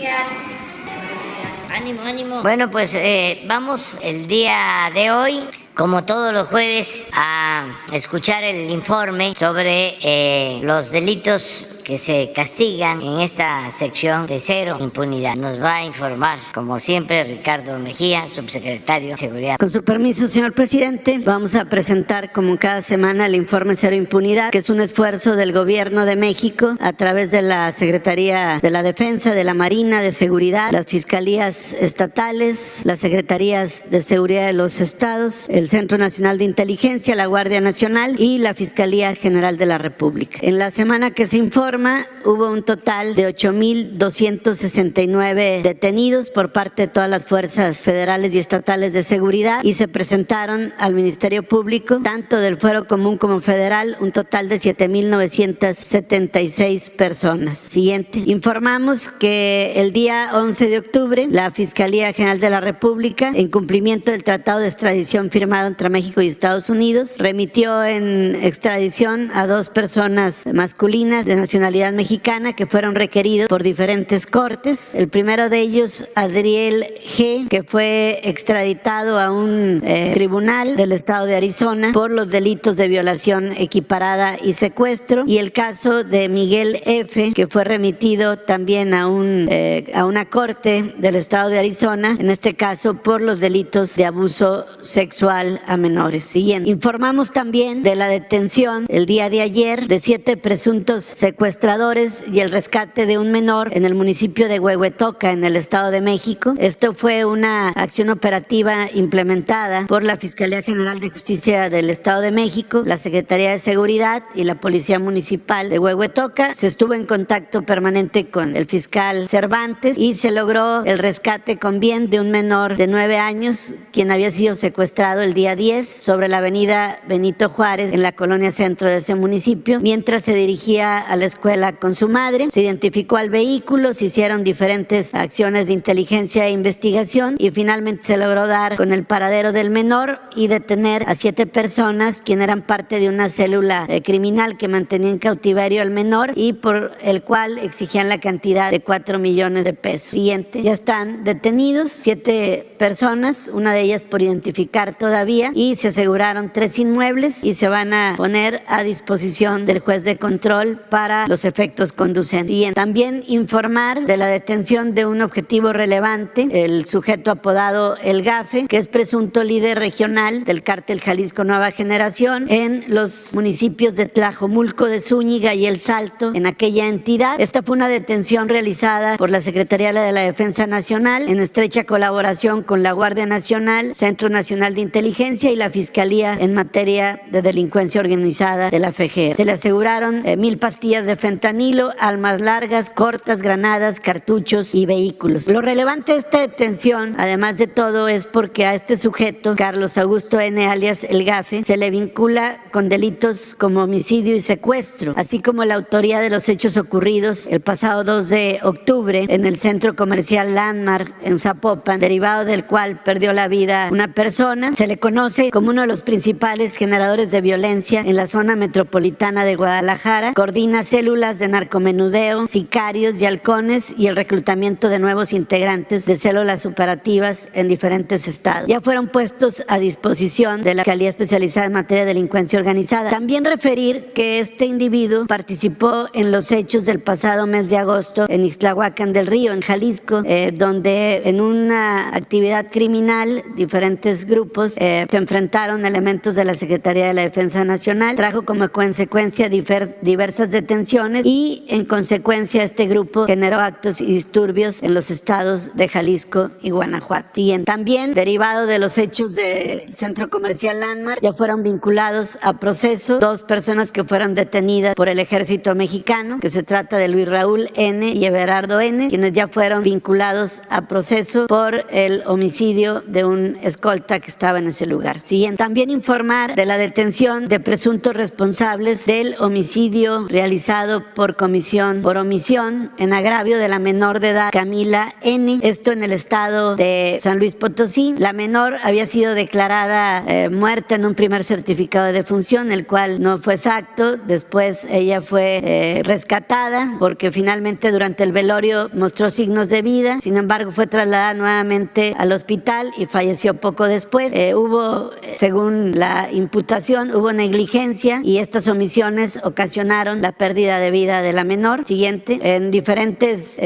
días. Ánimo, ánimo. Bueno, pues vamos el día de hoy, como todos los jueves, a escuchar el informe sobre los delitos que se castigan en esta sección de cero impunidad. Nos va a informar, como siempre, Ricardo Mejía, subsecretario de Seguridad. Con su permiso, señor presidente, vamos a presentar como cada semana el informe Cero Impunidad, que es un esfuerzo del Gobierno de México a través de la Secretaría de la Defensa, de la Marina, de Seguridad, las fiscalías estatales, las secretarías de seguridad de los estados, el Centro Nacional de Inteligencia, la Guardia Nacional y la Fiscalía General de la República. En la semana que se informa, hubo un total de 8,269 detenidos por parte de todas las fuerzas federales y estatales de seguridad y se presentaron al Ministerio Público, tanto del Fuero Común como federal, un total de 7,976 personas. Siguiente. Informamos que el día 11 de octubre, la Fiscalía General de la República, en cumplimiento del Tratado de Extradición firmado entre México y Estados Unidos, remitió en extradición a 2 personas masculinas de nacionalidad mexicana que fueron requeridos por diferentes cortes. El primero de ellos, Adriel G., que fue extraditado a un tribunal del estado de Arizona por los delitos de violación equiparada y secuestro, y el caso de Miguel F., que fue remitido también a una corte del estado de Arizona, en este caso por los delitos de abuso sexual a menores. Siguiente. Informamos también de la detención el día de ayer de 7 presuntos secuestradores y el rescate de un menor en el municipio de Huehuetoca, en el Estado de México. Esto fue una acción operativa implementada por la Fiscalía General de Justicia del Estado de México, la Secretaría de Seguridad y la Policía Municipal de Huehuetoca. Se estuvo en contacto permanente con el fiscal Cervantes y se logró el rescate con bien de un menor de 9 años, quien había sido secuestrado el día 10 sobre la avenida Benito Juárez, en la colonia centro de ese municipio, mientras se dirigía a la escuela con su madre. Se identificó al vehículo, se hicieron diferentes acciones de inteligencia e investigación y finalmente se logró dar con el paradero del menor y detener a 7 personas quienes eran parte de una célula criminal que mantenía en cautiverio al menor y por el cual exigían la cantidad de 4 millones de pesos. Siguiente. Ya están detenidos 7 personas, una de ellas por identificar todavía, y se aseguraron 3 inmuebles y se van a poner a disposición del juez de control para los efectos conducentes. Y también informar de la detención de un objetivo relevante, el sujeto apodado El Gafe, que es presunto líder regional del cártel Jalisco Nueva Generación en los municipios de Tlajomulco de Zúñiga y El Salto, en aquella entidad. Esta fue una detención realizada por la Secretaría de la Defensa Nacional en estrecha colaboración con la Guardia Nacional, Centro Nacional de Inteligencia y la Fiscalía en materia de delincuencia organizada de la FGR. Se le aseguraron 1,000 pastillas de fentanilo, armas largas, cortas, granadas, cartuchos y vehículos. Lo relevante de esta detención, además de todo, es porque a este sujeto, Carlos Augusto N., alias El Gafe, se le vincula con delitos como homicidio y secuestro, así como la autoría de los hechos ocurridos el pasado 2 de octubre en el centro comercial Landmark en Zapopan, derivado del cual perdió la vida una persona. Se le conoce como uno de los principales generadores de violencia en la zona metropolitana de Guadalajara, coordina células de narcomenudeo, sicarios y halcones y el reclutamiento de nuevos integrantes de células operativas en diferentes estados. Ya fueron puestos a disposición de la Fiscalía Especializada en Materia de Delincuencia Organizada. También referir que este individuo participó en los hechos del pasado mes de agosto en Ixtlahuacán del Río, en Jalisco, donde en una actividad criminal diferentes grupos se enfrentaron elementos de la Secretaría de la Defensa Nacional, trajo como consecuencia diversas detenciones y en consecuencia este grupo generó actos y disturbios en los estados de Jalisco y Guanajuato. Y también, derivado de los hechos del centro comercial Landmark, ya fueron vinculados a proceso 2 personas que fueron detenidas por el ejército mexicano, que se trata de Luis Raúl N. y Everardo N., quienes ya fueron vinculados a proceso por el homicidio de un escolta que estaba en ese ese lugar. Siguiente. También informar de la detención de presuntos responsables del homicidio realizado por omisión en agravio de la menor de edad Camila N. Esto en el estado de San Luis Potosí. La menor había sido declarada muerta en un primer certificado de defunción, el cual no fue exacto. Después ella fue rescatada porque finalmente durante el velorio mostró signos de vida. Sin embargo, fue trasladada nuevamente al hospital y falleció poco después. Según la imputación, hubo negligencia y estas omisiones ocasionaron la pérdida de vida de la menor. Siguiente. En diferentes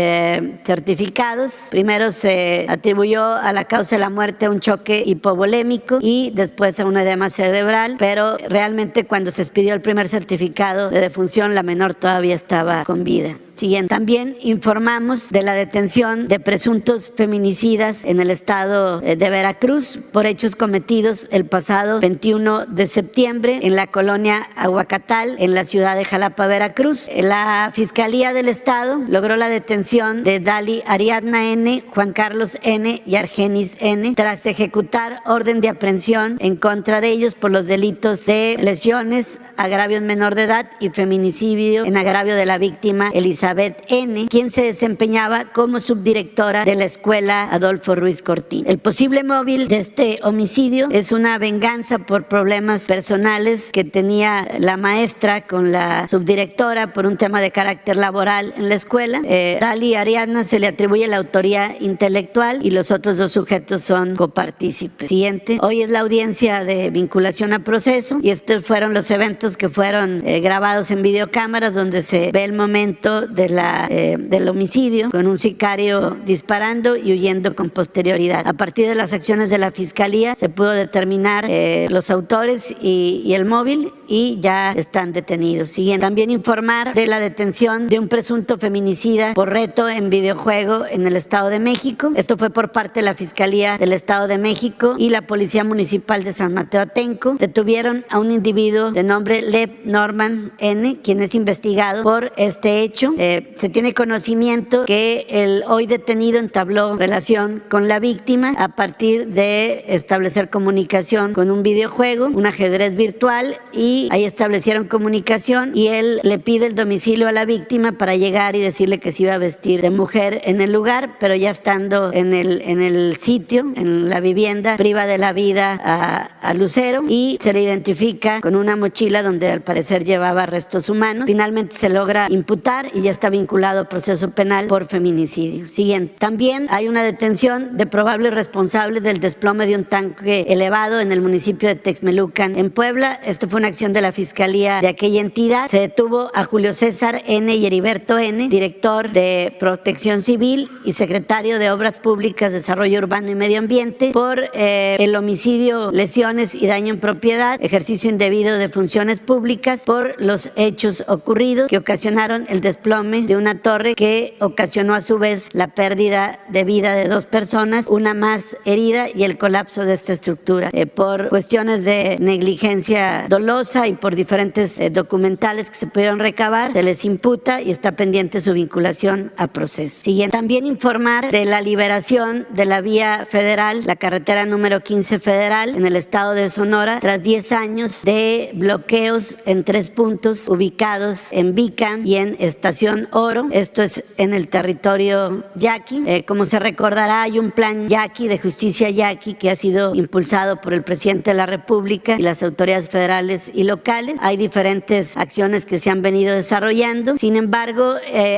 certificados, primero se atribuyó a la causa de la muerte un choque hipovolémico y después a un edema cerebral, pero realmente cuando se expidió el primer certificado de defunción, la menor todavía estaba con vida. Siguiente. También informamos de la detención de presuntos feminicidas en el estado de Veracruz por hechos cometidos el pasado 21 de septiembre en la colonia Aguacatal, en la ciudad de Jalapa, Veracruz. La Fiscalía del Estado logró la detención de Dali Ariadna N., Juan Carlos N. y Argenis N. tras ejecutar orden de aprehensión en contra de ellos por los delitos de lesiones, agravio en menor de edad y feminicidio en agravio de la víctima Elizabeth N., quien se desempeñaba como subdirectora de la escuela Adolfo Ruiz Cortín. El posible móvil de este homicidio es una venganza por problemas personales que tenía la maestra con la subdirectora por un tema de carácter laboral en la escuela. Dali Ariadna se le atribuye la autoría intelectual y los otros dos sujetos son copartícipes. Siguiente. Hoy es la audiencia de vinculación a proceso y estos fueron los eventos que fueron grabados en videocámaras donde se ve el momento del homicidio con un sicario disparando y huyendo con posterioridad. A partir de las acciones de la Fiscalía se pudo determinar los autores y el móvil y ya están detenidos. Siguiente. También informar de la detención de un presunto feminicida por reto en videojuego en el Estado de México. Esto fue por parte de la Fiscalía del Estado de México y la Policía Municipal de San Mateo Atenco. Detuvieron a un individuo de nombre Lev Norman N., quien es investigado por este hecho. Se tiene conocimiento que el hoy detenido entabló relación con la víctima a partir de establecer comunicación con un videojuego, un ajedrez virtual, y ahí establecieron comunicación y él le pide el domicilio a la víctima para llegar y decirle que se iba a vestir de mujer en el lugar, pero ya estando en el sitio, en la vivienda, priva de la vida a Lucero y se le identifica con una mochila donde al parecer llevaba restos humanos. Finalmente se logra imputar y ya está vinculado a proceso penal por feminicidio. Siguiente. También hay una detención de probables responsables del desplome de un tanque elevado en el municipio de Texmelucan, en Puebla. Esto fue una acción de la Fiscalía de aquella entidad. Se detuvo a Julio César N. y Heriberto N., director de Protección Civil y secretario de Obras Públicas, Desarrollo Urbano y Medio Ambiente, por el homicidio, lesiones y daño en propiedad, ejercicio indebido de funciones públicas por los hechos ocurridos que ocasionaron el desplome de una torre que ocasionó a su vez la pérdida de vida de 2 personas, una más herida y el colapso de esta estructura. Por cuestiones de negligencia dolosa y por diferentes documentales que se pudieron recabar, se les imputa y está pendiente su vinculación a proceso. Siguiente. También informar de la liberación de la vía federal, la carretera número 15 federal en el estado de Sonora, tras 10 años de bloqueos en 3 puntos ubicados en Vicam y en Estación Oro. Esto es en el territorio yaqui. Como se recordará, hay un plan yaqui de justicia yaqui que ha sido impulsado por el presidente de la República y las autoridades federales y locales. Hay diferentes acciones que se han venido desarrollando. Sin embargo,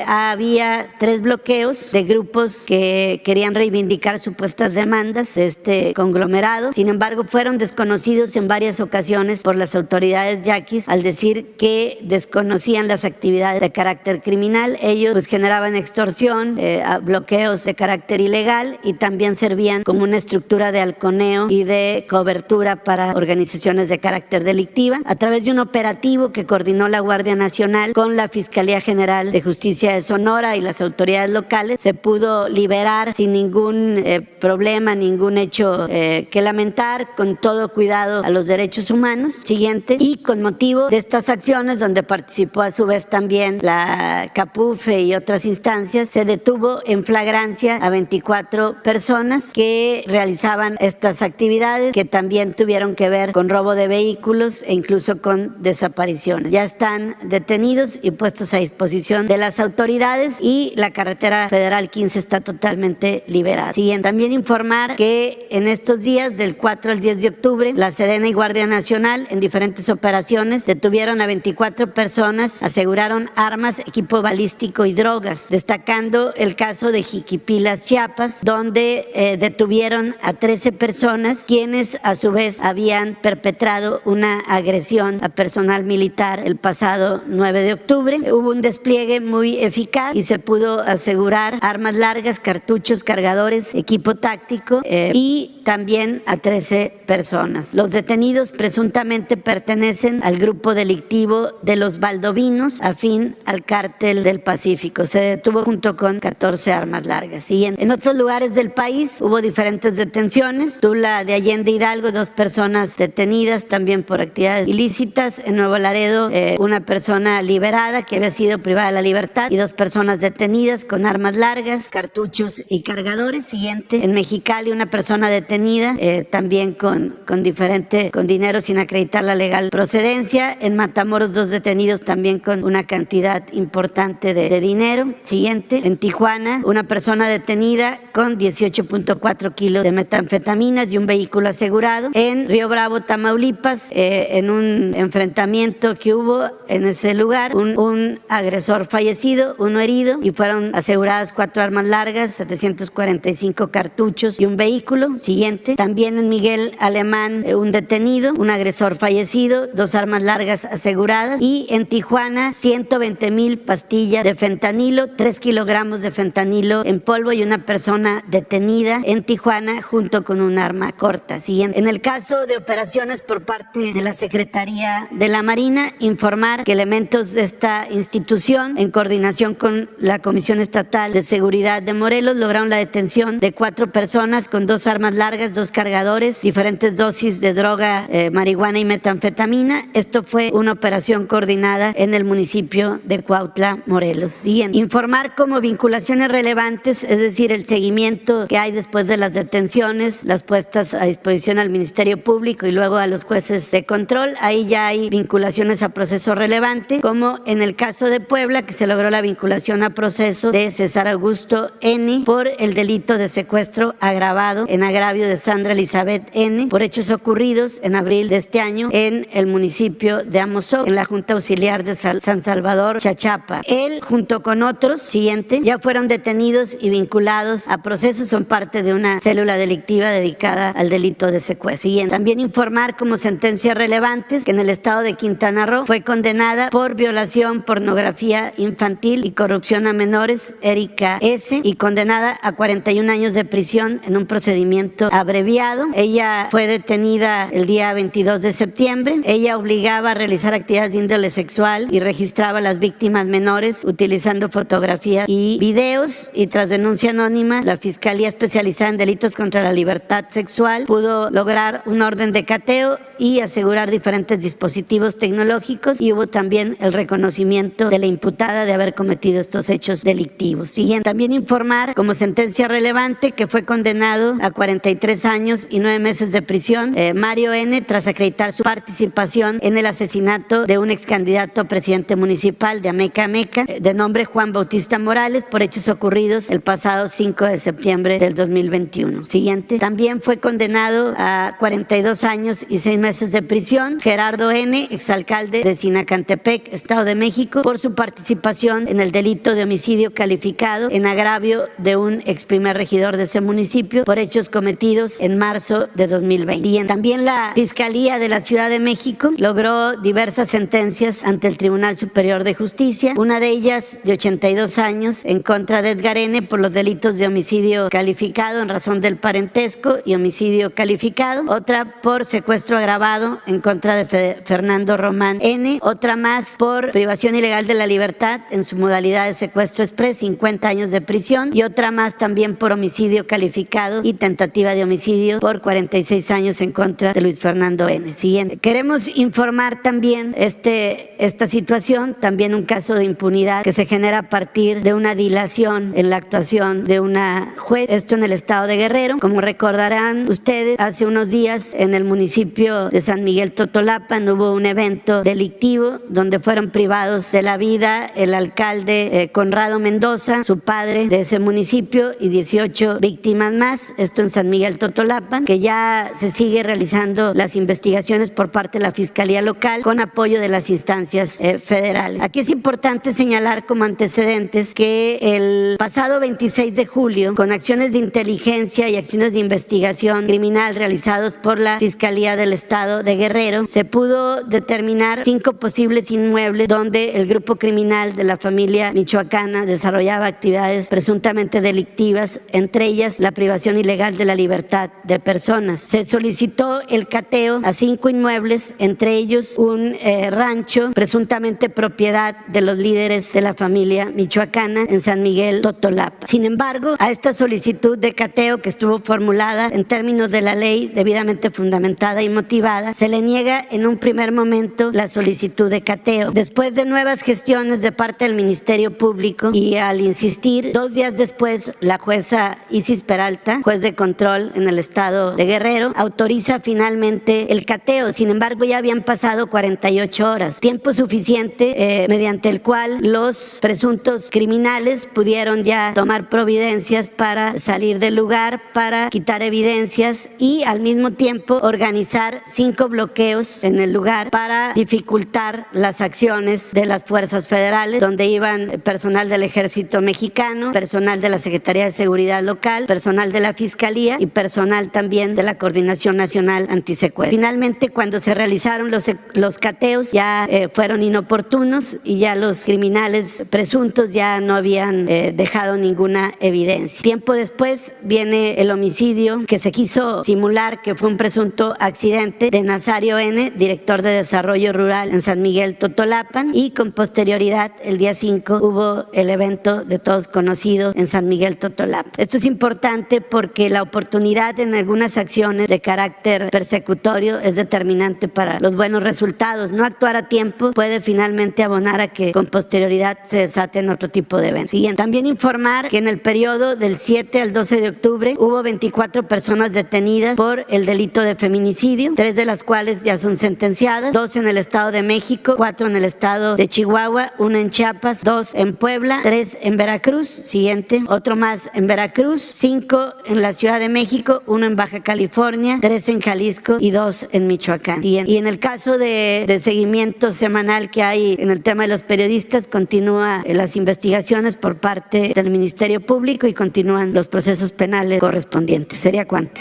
había 3 bloqueos de grupos que querían reivindicar supuestas demandas de este conglomerado. Sin embargo, fueron desconocidos en varias ocasiones por las autoridades yaquis al decir que desconocían las actividades de carácter criminal. Ellos pues generaban extorsión, bloqueos de carácter ilegal y también servían como una estructura de halconeo y de cobertura para organizaciones de carácter delictiva. A través de un operativo que coordinó la Guardia Nacional con la Fiscalía General de Justicia de Sonora y las autoridades locales, se pudo liberar sin ningún problema, ningún hecho que lamentar, con todo cuidado a los derechos humanos. Siguiente. Y con motivo de estas acciones, donde participó a su vez también la CAPUFE y otras instancias, se detuvo en flagrancia a 24 personas que realizaban estas actividades, que también tuvieron que ver con robo de vehículos e incluso con desapariciones. Ya están detenidos y puestos a disposición de las autoridades y la carretera federal 15 está totalmente liberada. Siguiente, también informar que en estos días, del 4 al 10 de octubre, la Sedena y Guardia Nacional en diferentes operaciones detuvieron a 24 personas, aseguraron armas, equipo balístico y drogas, destacando el caso de Jiquipilas, Chiapas, donde detuvieron a 13 personas, quienes a su vez habían perpetrado una agresión a personal militar el pasado 9 de octubre. Hubo un despliegue muy eficaz y se pudo asegurar armas largas, cartuchos, cargadores, equipo táctico y también a 13 personas. Los detenidos presuntamente pertenecen al grupo delictivo de los Valdovinos, afín al Cártel del Pacífico. Se detuvo junto con 14 armas largas. Y en otros lugares del país hubo diferentes detenciones. Tula de Allende, Hidalgo, 2 personas detenidas también por actividades ilícitas. En Nuevo Laredo, una persona liberada que había sido privada de la libertad y 2 personas detenidas con armas largas, cartuchos y cargadores. Siguiente, en Mexicali, una persona detenida también con dinero sin acreditar la legal procedencia. En Matamoros, 2 detenidos también con una cantidad importante de dinero. Siguiente, en Tijuana, una persona detenida con 18.4 kilos de metanfetaminas y un vehículo asegurado. En Río Bravo, Tamaulipas, en un enfrentamiento que hubo en ese lugar, un agresor fallecido, 1 herido, y fueron aseguradas 4 armas largas, 745 cartuchos y un vehículo. Siguiente, también en Miguel Alemán, un detenido, un agresor fallecido, 2 armas largas aseguradas. Y en Tijuana, 120,000 pastillas de fentanilo, 3 kilogramos de fentanilo en polvo y una persona detenida en Tijuana junto con un arma corta. Siguiente, en el caso de operaciones por parte de la Secretaría de la Marina, informar que elementos de esta institución, en coordinación con la Comisión Estatal de Seguridad de Morelos, lograron la detención de 4 personas con 2 armas largas, 2 cargadores, diferentes dosis de droga, marihuana y metanfetamina. Esto fue una operación coordinada en el municipio de Cuautla, Morelos. Siguiente, informar como vinculaciones relevantes, es decir, el seguimiento que hay después de las detenciones, las puestas a disposición al Ministerio Público y luego a los jueces de control. Ahí ya hay vinculaciones a proceso relevante, como en el caso de Puebla, que se logró la vinculación a proceso de César Augusto N. por el delito de secuestro agravado en agravio de Sandra Elizabeth N. por hechos ocurridos en abril de este año en el municipio de Amozoc, en la Junta Auxiliar de San Salvador, Chachapa. Él, junto con otros, siguiente, ya fueron detenidos y vinculados a procesos, son parte de una célula delictiva dedicada al delito de secuestro. Siguiente, también informar como sentencias relevantes que en el estado de Quintana Roo fue condenada por violación, pornografía infantil y corrupción a menores, Erika S., y condenada a 41 años de prisión en un procedimiento abreviado. Ella fue detenida el día 22 de septiembre. Ella obligaba a realizar actividades de índole sexual y registraba a las víctimas menores utilizando fotografías y videos, y tras denuncia anónima, la Fiscalía Especializada en Delitos contra la Libertad Sexual pudo lograr un orden de cateo y asegurar diferentes dispositivos tecnológicos, y hubo también el reconocimiento de la imputada de haber cometido estos hechos delictivos. Siguiente, también informar como sentencia relevante que fue condenado a 43 años y 9 meses de prisión Mario N. tras acreditar su participación en el asesinato de un ex candidato a presidente municipal de Ameca Meca, de nombre Juan Bautista Morales, por hechos ocurridos el pasado 5 de septiembre del 2021. Siguiente, también fue condenado a 42 años y 6 meses de prisión Gerardo N., exalcalde de Sinacantepec, Estado de México, por su participación en el delito de homicidio calificado en agravio de un ex primer regidor de ese municipio por hechos cometidos en marzo de 2020. Y también la Fiscalía de la Ciudad de México logró diversas sentencias ante el Tribunal Superior de Justicia, una de ellas de 82 años en contra de Edgar N. por los delitos de homicidio calificado en razón del parentesco y homicidio calificado, otra por secuestro agravado en contra de Fernando Román N., otra más por privación ilegal de la libertad en su modalidad de secuestro express, 50 años de prisión, y otra más también por homicidio calificado y tentativa de homicidio por 46 años en contra de Luis Fernando N. Siguiente, queremos informar también esta situación, también un caso de imputación impunidad que se genera a partir de una dilación en la actuación de una juez, esto en el estado de Guerrero. Como recordarán ustedes, hace unos días en el municipio de San Miguel Totolapan hubo un evento delictivo donde fueron privados de la vida el alcalde Conrado Mendoza, su padre de ese municipio y 18 víctimas más, esto en San Miguel Totolapan, que ya se sigue realizando las investigaciones por parte de la Fiscalía Local con apoyo de las instancias federales. Aquí es importante señalar como antecedentes que el pasado 26 de julio, con acciones de inteligencia y acciones de investigación criminal realizados por la Fiscalía del Estado de Guerrero, se pudo determinar 5 posibles inmuebles donde el grupo criminal de la familia michoacana desarrollaba actividades presuntamente delictivas, entre ellas la privación ilegal de la libertad de personas. Se solicitó el cateo a 5 inmuebles, entre ellos un rancho presuntamente propiedad de los líderes de la familia michoacana en San Miguel Totolapan. Sin embargo, a esta solicitud de cateo, que estuvo formulada en términos de la ley debidamente fundamentada y motivada, se le niega en un primer momento la solicitud de cateo. Después de nuevas gestiones de parte del Ministerio Público y al insistir, 2 días después, la jueza Isis Peralta, juez de control en el estado de Guerrero, autoriza finalmente el cateo. Sin embargo, ya habían pasado 48 horas, tiempo suficiente mediante el cual los presuntos criminales pudieron ya tomar providencias para salir del lugar, para quitar evidencias y al mismo tiempo organizar 5 bloqueos en el lugar para dificultar las acciones de las fuerzas federales, donde iban personal del Ejército Mexicano, personal de la Secretaría de Seguridad Local, personal de la Fiscalía y personal también de la Coordinación Nacional Antisecuestro. Finalmente, cuando se realizaron los cateos, ya fueron inoportunos y ya los criminales presuntos ya no habían dejado ninguna evidencia. Tiempo después viene el homicidio que se quiso simular que fue un presunto accidente de Nazario N., director de Desarrollo Rural en San Miguel Totolapan, y con posterioridad, el día 5, hubo el evento de todos conocidos en San Miguel Totolapan. Esto es importante porque la oportunidad en algunas acciones de carácter persecutorio es determinante para los buenos resultados. No actuar a tiempo puede finalmente abonar a que con posterioridad se desaten otro tipo de eventos. Siguiente. También informar que en el periodo del 7 al 12 de octubre hubo 24 personas detenidas por el delito de feminicidio, 3 de las cuales ya son sentenciadas, 2 en el Estado de México, 4 en el Estado de Chihuahua, 1 en Chiapas, 2 en Puebla, 3 en Veracruz, siguiente, otro más en Veracruz, 5 en la Ciudad de México, 1 en Baja California, 3 en Jalisco y 2 en Michoacán. Y en el caso de seguimiento semanal que hay en el tema de los periodistas, continúa las investigaciones por parte del Ministerio Público y continúan los procesos penales correspondientes. ¿Sería cuánto?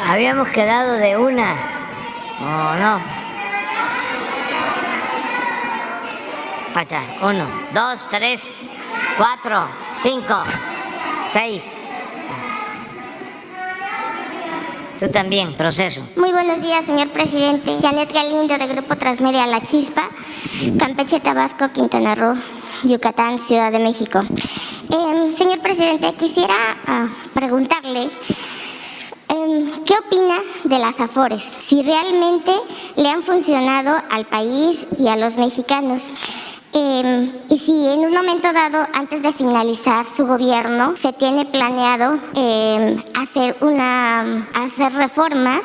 Habíamos quedado de una, ¿o no? Ahí está, 1, 2, 3, 4, 5, 6. Tú también, proceso. Muy buenos días, señor presidente. Janet Galindo, de Grupo Transmedia La Chispa, Campeche, Tabasco, Quintana Roo, Yucatán, Ciudad de México. Señor presidente, quisiera preguntarle ¿qué opina de las Afores? Si realmente le han funcionado al país y a los mexicanos. Y si en un momento dado, antes de finalizar su gobierno, se tiene planeado hacer reformas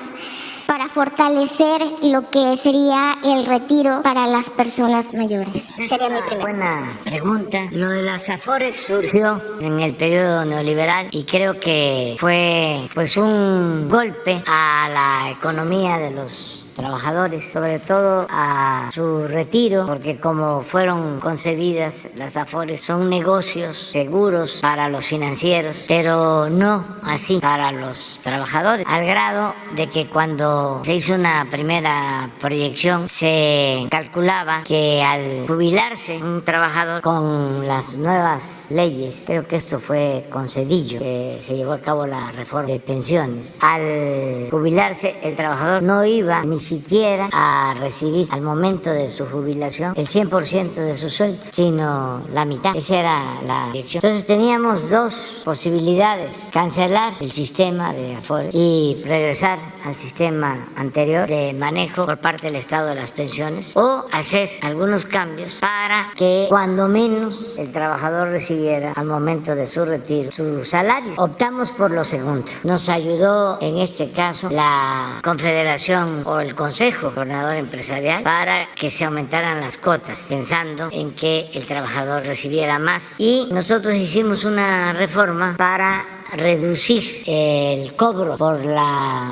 para fortalecer lo que sería el retiro para las personas mayores. Sería mi primera. Buena pregunta. Lo de las Afores surgió en el periodo neoliberal y creo que fue pues un golpe a la economía de los trabajadores, sobre todo a su retiro, porque como fueron concebidas las Afores, son negocios seguros para los financieros, pero no así para los trabajadores, al grado de que cuando se hizo una primera proyección se calculaba que al jubilarse un trabajador con las nuevas leyes, creo que esto fue con Zedillo, que se llevó a cabo la reforma de pensiones, al jubilarse el trabajador no iba ni siquiera a recibir al momento de su jubilación el 100% de su sueldo, sino la mitad. Esa era la dirección. Entonces teníamos dos posibilidades: cancelar el sistema de Afores y regresar al sistema anterior de manejo por parte del Estado de las pensiones, o hacer algunos cambios para que cuando menos el trabajador recibiera al momento de su retiro su salario. Optamos por lo segundo. Nos ayudó en este caso la Confederación o el Consejo Coordinador Empresarial para que se aumentaran las cuotas, pensando en que el trabajador recibiera más, y nosotros hicimos una reforma para reducir el cobro por la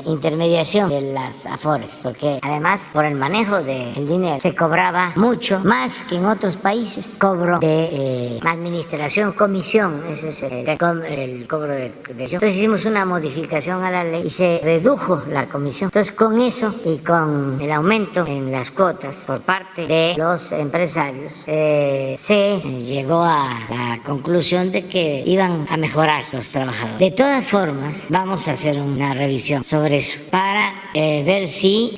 intermediación de las Afores, porque además por el manejo del dinero se cobraba mucho más que en otros países. Cobro de administración, comisión, ese es el cobro de entonces hicimos una modificación a la ley y se redujo la comisión. Entonces con eso y con el aumento en las cuotas por parte de los empresarios se llegó a la conclusión de que iban a mejorar los trabajadores. De todas formas, vamos a hacer una revisión sobre eso para ver si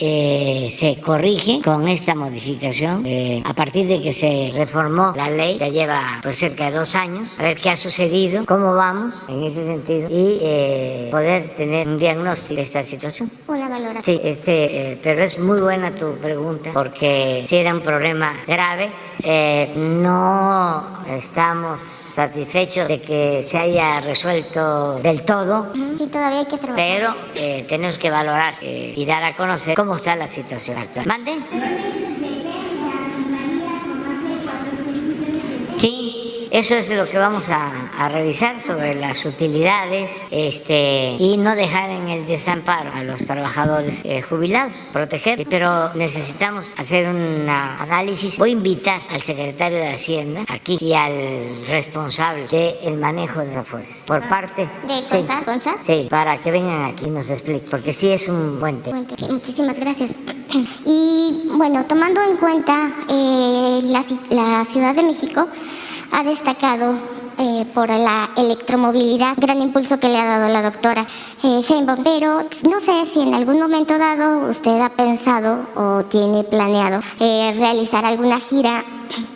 se corrige con esta modificación a partir de que se reformó la ley. Ya lleva pues cerca de 2 años, a ver qué ha sucedido, cómo vamos en ese sentido y poder tener un diagnóstico de esta situación. Una valoración. Sí, pero es muy buena tu pregunta, porque si era un problema grave, no estamos satisfechos de que se haya resuelto del todo. Sí, todavía hay que trabajar. Pero tenemos que valorar y dar a conocer cómo está la situación actual. ¿Mande? Sí, eso es lo que vamos a revisar sobre las utilidades y no dejar en el desamparo a los trabajadores jubilados, proteger. Pero necesitamos hacer un análisis. Voy a invitar al secretario de Hacienda aquí y al responsable del manejo de las fuerzas por parte ¿De CONSAR? Sí, para que vengan aquí y nos expliquen, porque sí es un buen tema. Muchísimas gracias. Y bueno, tomando en cuenta la Ciudad de México ha destacado por la electromovilidad, gran impulso que le ha dado la doctora Sheinbaum, pero no sé si en algún momento dado usted ha pensado o tiene planeado realizar alguna gira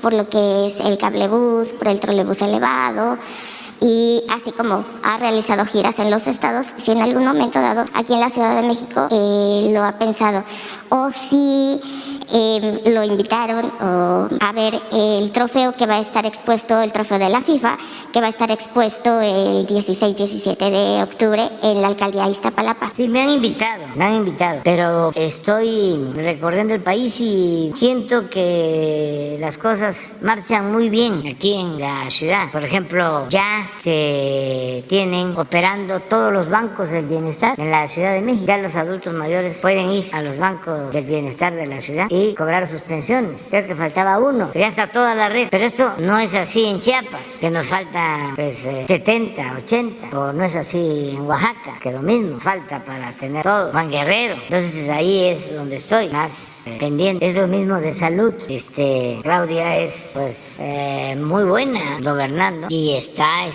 por lo que es el cablebús, por el trolebús elevado, y así como ha realizado giras en los estados, si en algún momento dado aquí en la Ciudad de México lo ha pensado, o si lo invitaron a ver el trofeo que va a estar expuesto, el trofeo de la FIFA, que va a estar expuesto el 16-17 de octubre en la alcaldía Iztapalapa. Sí, me han invitado, pero estoy recorriendo el país y siento que las cosas marchan muy bien aquí en la ciudad. Por ejemplo, ya se tienen operando todos los bancos del bienestar en la Ciudad de México. Ya los adultos mayores pueden ir a los bancos del bienestar de la ciudad y cobrar sus pensiones. Creo que faltaba uno, ya está toda la red. Pero esto no es así en Chiapas, que nos falta pues 70, 80, o no es así en Oaxaca, que lo mismo falta para tener todo. Juan Guerrero. Entonces ahí es donde estoy más pendiente. Es lo mismo de salud. Claudia es pues muy buena gobernando y está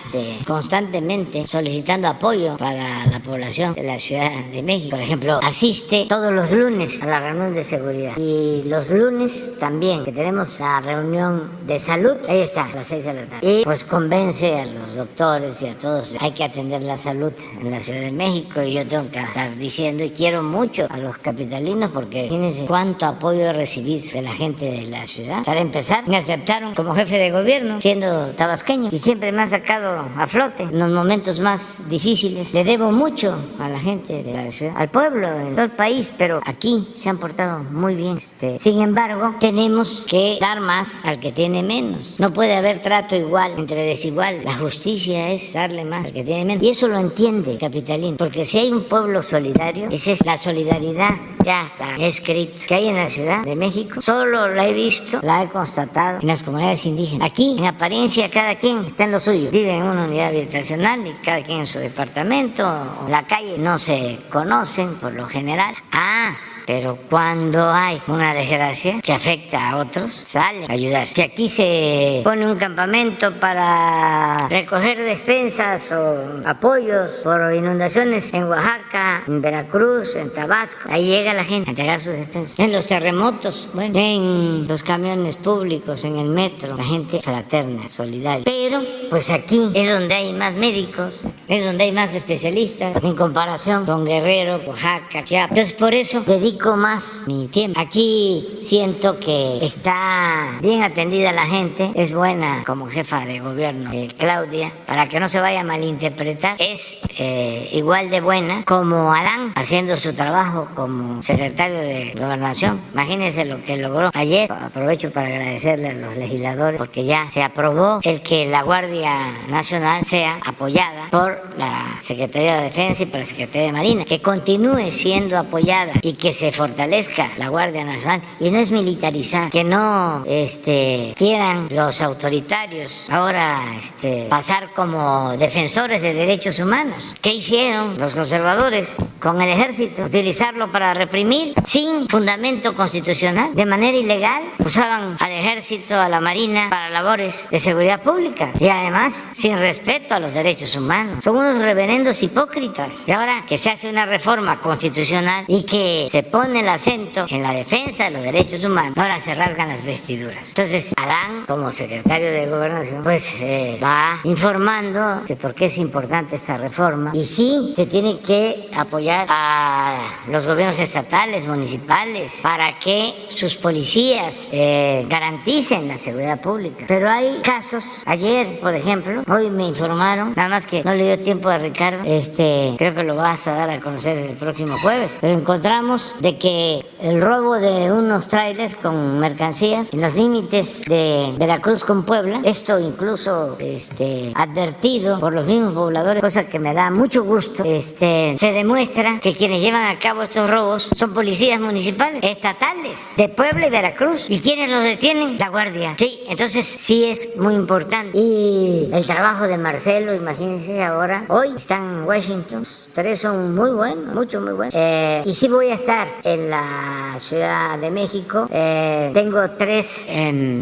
constantemente solicitando apoyo para la población de la Ciudad de México. Por ejemplo, asiste todos los lunes a la reunión de seguridad, y los lunes también que tenemos la reunión de salud, ahí está a las 6 de la tarde, y pues convence a los doctores y a todos. Hay que atender la salud en la Ciudad de México, y yo tengo que estar diciendo, y quiero mucho a los capitalinos, porque fíjense cuánto apoyo he recibido de la gente de la ciudad. Para empezar, me aceptaron como jefe de gobierno siendo tabasqueño, y siempre me ha sacado a flote en los momentos más difíciles. Le debo mucho a la gente de la ciudad, al pueblo, en todo el país, pero aquí se han portado muy bien. Sin embargo, tenemos que dar más al que tiene menos. No puede haber trato igual entre desigual. La justicia es darle más al que tiene menos, y eso lo entiende el capitalino, porque si hay un pueblo solidario, esa es la solidaridad. Ya está escrito que hay en la Ciudad de México. Solo la he visto, la he constatado en las comunidades indígenas. Aquí, en apariencia, cada quien está en lo suyo. Vive en una unidad habitacional y cada quien en su departamento. O la calle no se conocen por lo general. pero cuando hay una desgracia que afecta a otros, salen a ayudar. Si aquí se pone un campamento para recoger despensas o apoyos por inundaciones en Oaxaca, en Veracruz, en Tabasco, ahí llega la gente a entregar sus despensas. En los terremotos, bueno, en los camiones públicos, en el metro, la gente fraterna, solidaria. Pero, pues aquí es donde hay más médicos, es donde hay más especialistas, en comparación con Guerrero, Oaxaca, Chiapas. Entonces, por eso dedico más mi tiempo. Aquí siento que está bien atendida la gente, es buena como jefa de gobierno, Claudia, para que no se vaya a malinterpretar, es igual de buena como Adán haciendo su trabajo como secretario de Gobernación. Imagínense lo que logró ayer. Aprovecho para agradecerle a los legisladores porque ya se aprobó el que la Guardia Nacional sea apoyada por la Secretaría de Defensa y por la Secretaría de Marina, que continúe siendo apoyada y que se fortalezca la Guardia Nacional y no es militarizar, que no quieran los autoritarios ahora pasar como defensores de derechos humanos. ¿Qué hicieron los conservadores con el ejército? Utilizarlo para reprimir sin fundamento constitucional, de manera ilegal. Usaban al ejército, a la marina para labores de seguridad pública y además sin respeto a los derechos humanos. Son unos reverendos hipócritas. Y ahora que se hace una reforma constitucional y que se pone el acento en la defensa de los derechos humanos, ahora se rasgan las vestiduras. Entonces Adán, como secretario de Gobernación, pues va informando de por qué es importante esta reforma y sí se tiene que apoyar a los gobiernos estatales, municipales, para que sus policías garanticen la seguridad pública. Pero hay casos, ayer por ejemplo, hoy me informaron, nada más que no le dio tiempo a Ricardo, creo que lo vas a dar a conocer el próximo jueves, pero encontramos de que el robo de unos trailers con mercancías en los límites de Veracruz con Puebla, esto incluso advertido por los mismos pobladores, cosa que me da mucho gusto, se demuestra que quienes llevan a cabo estos robos son policías municipales, estatales, de Puebla y Veracruz. ¿Y quiénes los detienen? La Guardia. Sí, entonces sí es muy importante. Y el trabajo de Marcelo, imagínense ahora, hoy están en Washington, 3 son muy buenos, muy buenos. Y sí voy a estar en la Ciudad de México. Tengo 3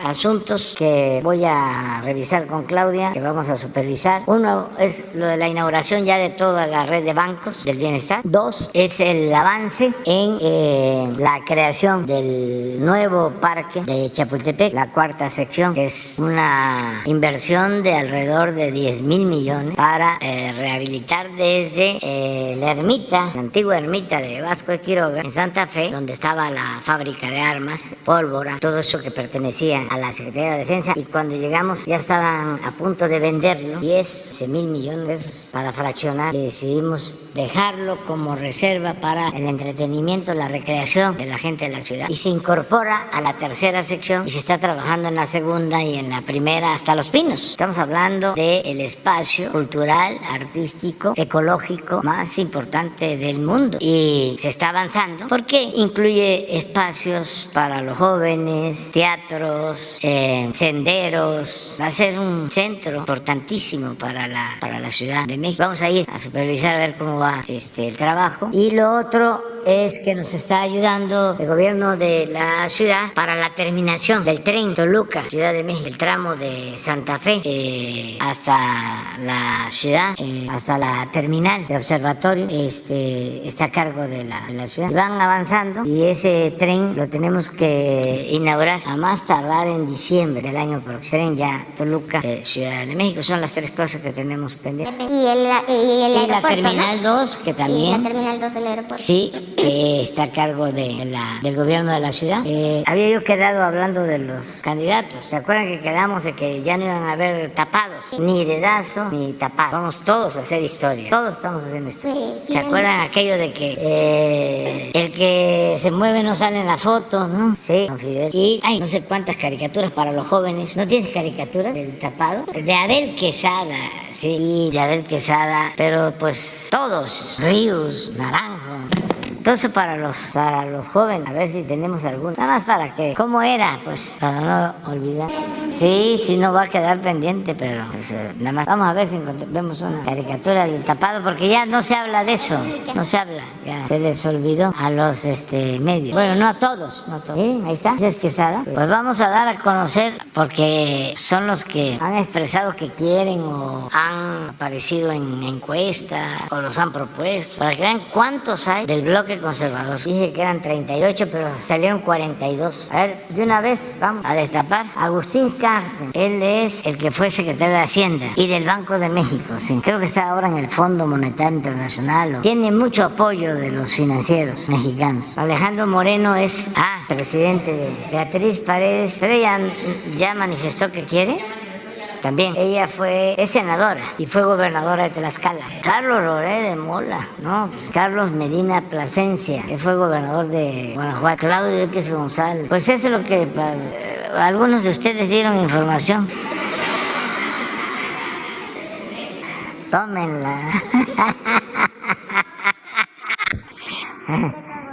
asuntos que voy a revisar con Claudia, que vamos a supervisar. Uno es lo de la inauguración ya de toda la red de bancos del bienestar. 2 es el avance en la creación del nuevo parque de Chapultepec, la 4ª sección, que es una inversión de alrededor de 10,000 millones para rehabilitar desde la ermita, la antigua ermita de Vasco de Quiroga, en Santa Fe, donde estaba la fábrica de armas, pólvora, todo eso que pertenecía a la Secretaría de Defensa, y cuando llegamos ya estaban a punto de venderlo, 10,000 millones de pesos para fraccionar, y decidimos dejarlo como reserva para el entretenimiento, la recreación de la gente de la ciudad, y se incorpora a la 3ª sección y se está trabajando en la 2ª y en la 1ª hasta Los Pinos. Estamos hablando del espacio cultural, artístico, ecológico más importante del mundo y se está avanzando porque incluye espacios para los jóvenes, teatros, senderos. Va a ser un centro importantísimo para la Ciudad de México. Vamos a ir a supervisar a ver cómo va el trabajo. Y lo otro es que nos está ayudando el gobierno de la ciudad para la terminación del tren Toluca, Ciudad de México, el tramo de Santa Fe hasta la ciudad, hasta la terminal de observatorio, está a cargo de la ciudad. Y van avanzando y ese tren lo tenemos que inaugurar a más tardar en diciembre del año próximo. Tren ya Toluca, Ciudad de México, son las 3 cosas que tenemos pendientes. Y la terminal 2, que también. Y la terminal 2 del aeropuerto. Sí, que está a cargo del gobierno de la ciudad. Había yo quedado hablando de los candidatos. ¿Se acuerdan que quedamos de que ya no iban a haber tapados? Ni dedazo, ni tapados. Vamos todos a hacer historia. Todos estamos haciendo historia. Sí, ¿Se acuerdan aquello de que el que se mueve no sale en la foto, no? Sí, don Fidel. Y hay no sé cuántas caricaturas para los jóvenes. ¿No tienes caricaturas del tapado? De Abel Quesada, sí, de Abel Quesada. Pero pues todos, Ríos, Naranjo. Entonces para los jóvenes, a ver si tenemos alguna. Nada más para que, ¿cómo era? Pues para no olvidar. Sí, no va a quedar pendiente, pero pues, nada más. Vamos a ver si vemos una caricatura del tapado, porque ya no se habla de eso. No se habla. Ya se les olvidó a los medios. Bueno, no a todos. No a todos. ¿Sí? Ahí está. ¿Es Quesada? Pues vamos a dar a conocer, porque son los que han expresado que quieren o han aparecido en encuestas o los han propuesto, para que vean cuántos hay del bloque conservador. Dije que eran 38, pero salieron 42. A ver, de una vez vamos a destapar. Agustín Cárcel, él es el que fue secretario de Hacienda y del Banco de México, sí. Creo que está ahora en el Fondo Monetario Internacional. Tiene mucho apoyo de los financieros mexicanos. Alejandro Moreno es presidente de Beatriz Paredes, pero ella ya manifestó que quiere. También ella es senadora y fue gobernadora de Tlaxcala. Carlos Loret de Mola, no, pues Carlos Medina Plasencia, que fue gobernador de Guanajuato. Claudio X González. Pues eso es lo que algunos de ustedes dieron información. Tómenla.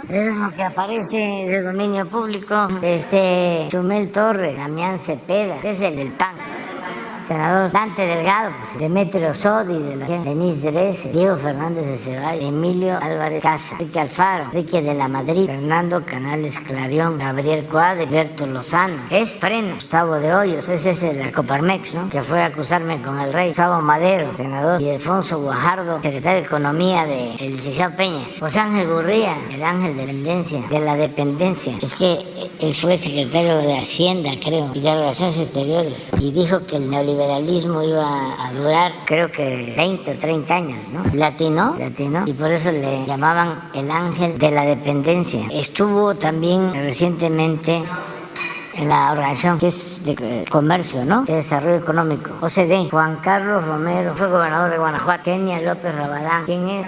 Es lo que aparece de dominio público. Chumel Torres, Damián Cepeda, es el del PAN. Senador Dante Delgado, pues, Demetrio Sodi, Denise Dres, Diego Fernández de Ceballos, Emilio Álvarez Casa, Enrique Alfaro, Enrique de la Madrid, Fernando Canales Clarión, Gabriel Cuadra, Alberto Lozano, es Frena, Gustavo de Hoyos, ese es el de la Coparmex, ¿no? Que fue a acusarme con el rey, Gustavo Madero, senador, y Alfonso Guajardo, secretario de Economía del licenciado Peña, José Ángel Gurría, el ángel de la dependencia, es que él fue secretario de Hacienda, creo, y de Relaciones Exteriores, y dijo que el neoliberalismo iba a durar, creo que 20 o 30 años, ¿no? Latino, y por eso le llamaban el ángel de la dependencia. Estuvo también recientemente en la organización que es de comercio, ¿no? De desarrollo económico, OCDE. Juan Carlos Romero fue gobernador de Guanajuato. Kenia López Rabadán, ¿quién es?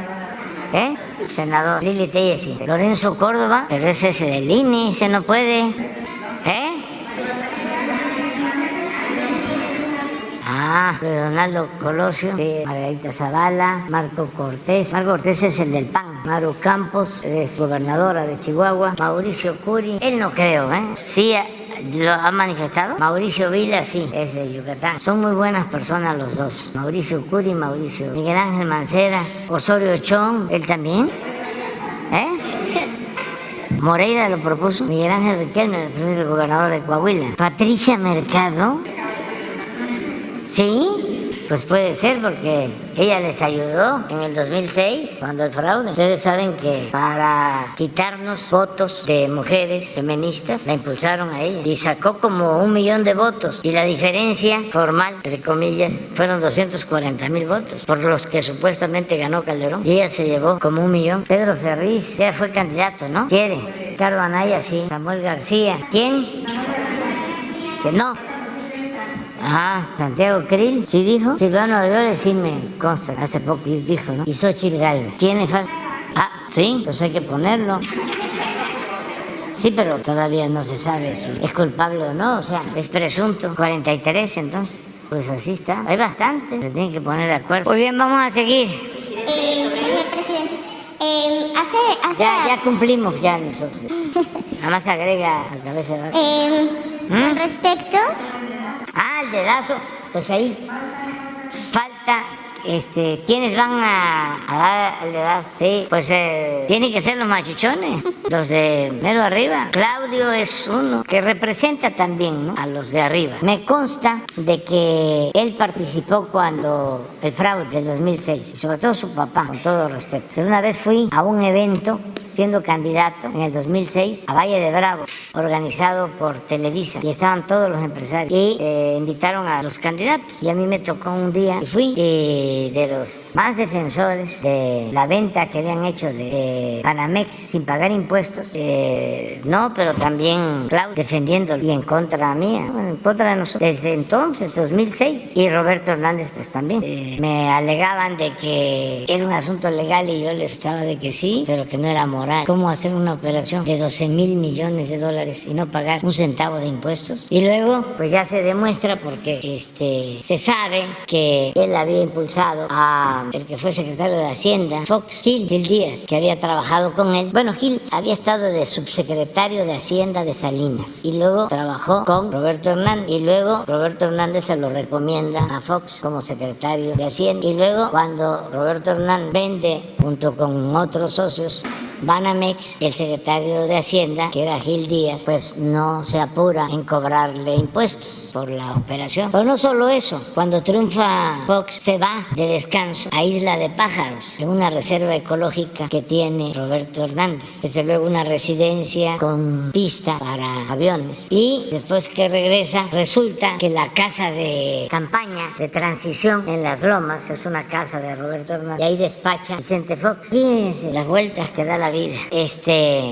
Senador Lili Tellez. Lorenzo Córdoba, pero ese es del INE, ese no puede. Luis Donaldo Colosio, Margarita Zavala, Marco Cortés. Marco Cortés es el del PAN. Maru Campos, es gobernadora de Chihuahua. Mauricio Curi, él no creo, sí lo ha manifestado. Mauricio Vila, sí, es de Yucatán. Son muy buenas personas los dos. Mauricio Curi, Miguel Ángel Mancera, Osorio Chong, él también. Moreira lo propuso. Miguel Ángel Riquelme, el gobernador de Coahuila. Patricia Mercado. Sí, pues puede ser porque ella les ayudó en el 2006 cuando el fraude. Ustedes saben que para quitarnos votos de mujeres feministas la impulsaron a ella y sacó como 1 millón de votos y la diferencia formal, entre comillas, fueron 240,000 votos por los que supuestamente ganó Calderón y ella se llevó como 1 millón. Pedro Ferriz ya fue candidato, ¿no? ¿Quiere? Ricardo Anaya, sí. Samuel García. ¿Quién? Que no. Santiago Krill, sí dijo. Silvano Aureoles, sí me consta, hace poco dijo, ¿no? Y Xochitl Gálvez. ¿Quién le falta? Sí, pues hay que ponerlo. Sí, pero todavía no se sabe si es culpable o no, o sea, es presunto. 43, entonces, pues así está. Hay bastante, se tienen que poner de acuerdo. Muy bien, vamos a seguir. Señor presidente, Ya cumplimos ya nosotros. Nada más agrega a cabeza de vaca. Con respecto... El dedazo, pues ahí falta, ¿quiénes van a dar el dedazo? Sí, pues tienen que ser los machuchones, los de mero arriba. Claudio es uno que representa también, ¿no?, a los de arriba. Me consta de que él participó cuando el fraude del 2006, y sobre todo su papá, con todo respeto. Pero una vez fui a un evento siendo candidato en el 2006 a Valle de Bravo, organizado por Televisa, y estaban todos los empresarios y invitaron a los candidatos y a mí me tocó un día y fui de los más defensores de la venta que habían hecho de Banamex sin pagar impuestos, no, pero también Claudio defendiéndolo y en contra mía, bueno, en contra de nosotros desde entonces, 2006, y Roberto Hernández pues también. Me alegaban de que era un asunto legal y yo les estaba de que sí, pero que no era moral. moral. ¿Cómo hacer una operación de 12,000 millones de dólares y no pagar un centavo de impuestos? Y luego, pues ya se demuestra porque se sabe que él había impulsado a el que fue secretario de Hacienda, Fox, Gil Díaz, que había trabajado con él. Bueno, Gil había estado de subsecretario de Hacienda de Salinas y luego trabajó con Roberto Hernández y luego Roberto Hernández se lo recomienda a Fox como secretario de Hacienda y luego cuando Roberto Hernández vende junto con otros socios Banamex, el secretario de Hacienda, que era Gil Díaz, pues no se apura en cobrarle impuestos por la operación. Pero no solo eso, cuando triunfa Fox se va de descanso a Isla de Pájaros, en una reserva ecológica que tiene Roberto Hernández. Desde luego una residencia con pista para aviones. Y después que regresa, resulta que la casa de campaña de transición en Las Lomas es una casa de Roberto Hernández. Y ahí despacha Vicente Fox. Fíjense las vueltas que da la vida.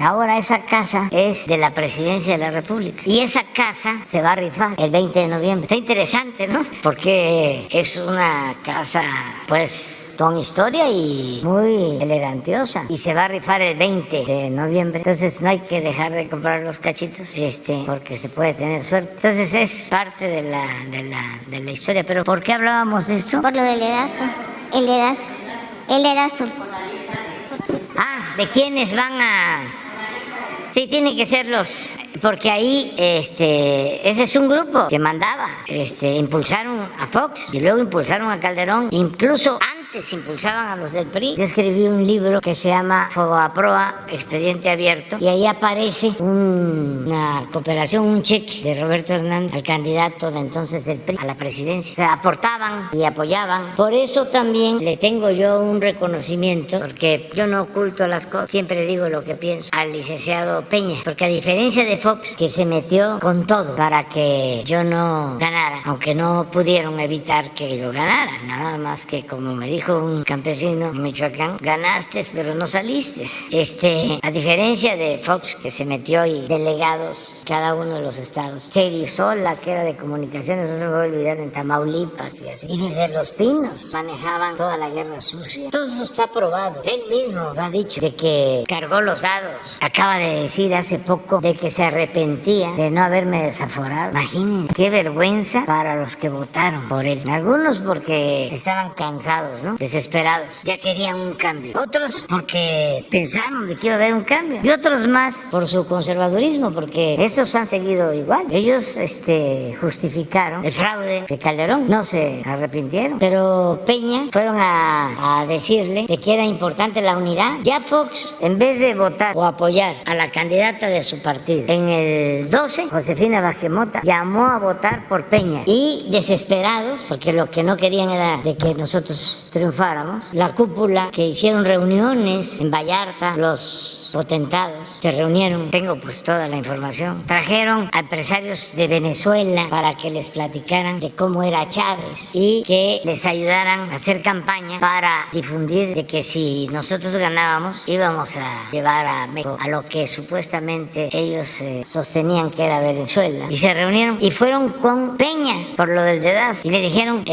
Ahora esa casa es de la Presidencia de la República y esa casa se va a rifar el 20 de noviembre. Está interesante, ¿no? Porque es una casa, pues, con historia y muy elegantiosa y se va a rifar el 20 de noviembre. Entonces no hay que dejar de comprar los cachitos, porque se puede tener suerte. Entonces es parte de la historia. Pero ¿por qué hablábamos de esto? Por lo del dedazo. El dedazo. Ah, ¿de quiénes van a...? Sí, tiene que ser porque ahí, ese es un grupo que mandaba, impulsaron a Fox y luego impulsaron a Calderón, incluso antes impulsaban a los del PRI. Yo escribí un libro que se llama Fobaproa, Expediente Abierto, y ahí aparece una cooperación, un cheque de Roberto Hernández al candidato de entonces del PRI a la presidencia. O sea, aportaban y apoyaban. Por eso también le tengo yo un reconocimiento, porque yo no oculto las cosas, siempre digo lo que pienso, al licenciado Peña, porque a diferencia de Fox, que se metió con todo para que yo no ganara, aunque no pudieron evitar que yo ganara, nada más que, como me dijo un campesino en Michoacán, ganaste pero no saliste. A diferencia de Fox, que se metió y delegados cada uno de los estados, Cerizola, que era de comunicaciones, eso se me va a olvidar, en Tamaulipas y así, y desde Los Pinos manejaban toda la guerra sucia. Todo eso está probado, él mismo lo ha dicho, de que cargó los dados. Acaba de decir hace poco de que se arrepentía de no haberme desaforado. Imaginen qué vergüenza para los que votaron por él. Algunos porque estaban cansados, ¿no? Desesperados. Ya querían un cambio. Otros porque pensaron de que iba a haber un cambio. Y otros más por su conservadurismo, porque esos han seguido igual. Ellos justificaron el fraude de Calderón. No se arrepintieron. Pero Peña fueron a decirle de que era importante la unidad. Ya Fox, en vez de votar o apoyar a la candidata de su partido, en el 12, Josefina Vázquez Mota llamó a votar por Peña. Y desesperados, porque lo que no querían era de que nosotros triunfáramos, la cúpula, que hicieron reuniones en Vallarta, los potentados se reunieron, tengo pues toda la información, trajeron a empresarios de Venezuela para que les platicaran de cómo era Chávez y que les ayudaran a hacer campaña para difundir de que si nosotros ganábamos íbamos a llevar a México a lo que supuestamente ellos sostenían que era Venezuela. Y se reunieron y fueron con Peña por lo del dedazo y le dijeron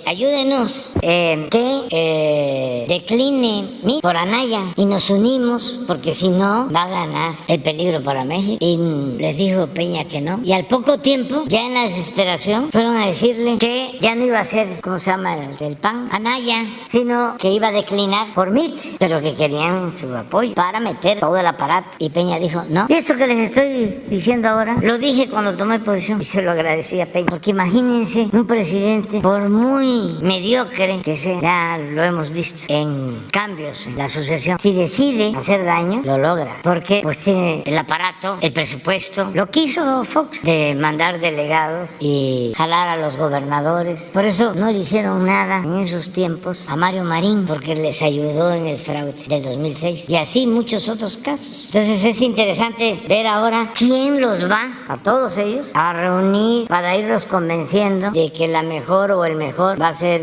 ayúdenos que decline por Anaya y nos unimos porque si no va a ganar el peligro para México. Y les dijo Peña que no. Y al poco tiempo, ya en la desesperación, fueron a decirle que ya no iba a ser, ¿cómo se llama? El PAN, Anaya, sino que iba a declinar por MIT, pero que querían su apoyo para meter todo el aparato. Y Peña dijo, no. Y esto que les estoy diciendo ahora, lo dije cuando tomé posición y se lo agradecí a Peña. Porque imagínense un presidente, por muy mediocre que sea, ya lo hemos visto en cambios en la sucesión, si decide hacer daño, lo logra, porque pues tiene el aparato, el presupuesto. Lo que hizo Fox de mandar delegados y jalar a los gobernadores. Por eso no le hicieron nada en esos tiempos a Mario Marín, porque les ayudó en el fraude del 2006 y así muchos otros casos. Entonces es interesante ver ahora quién los va, a todos ellos, a reunir para irlos convenciendo de que la mejor o el mejor va a ser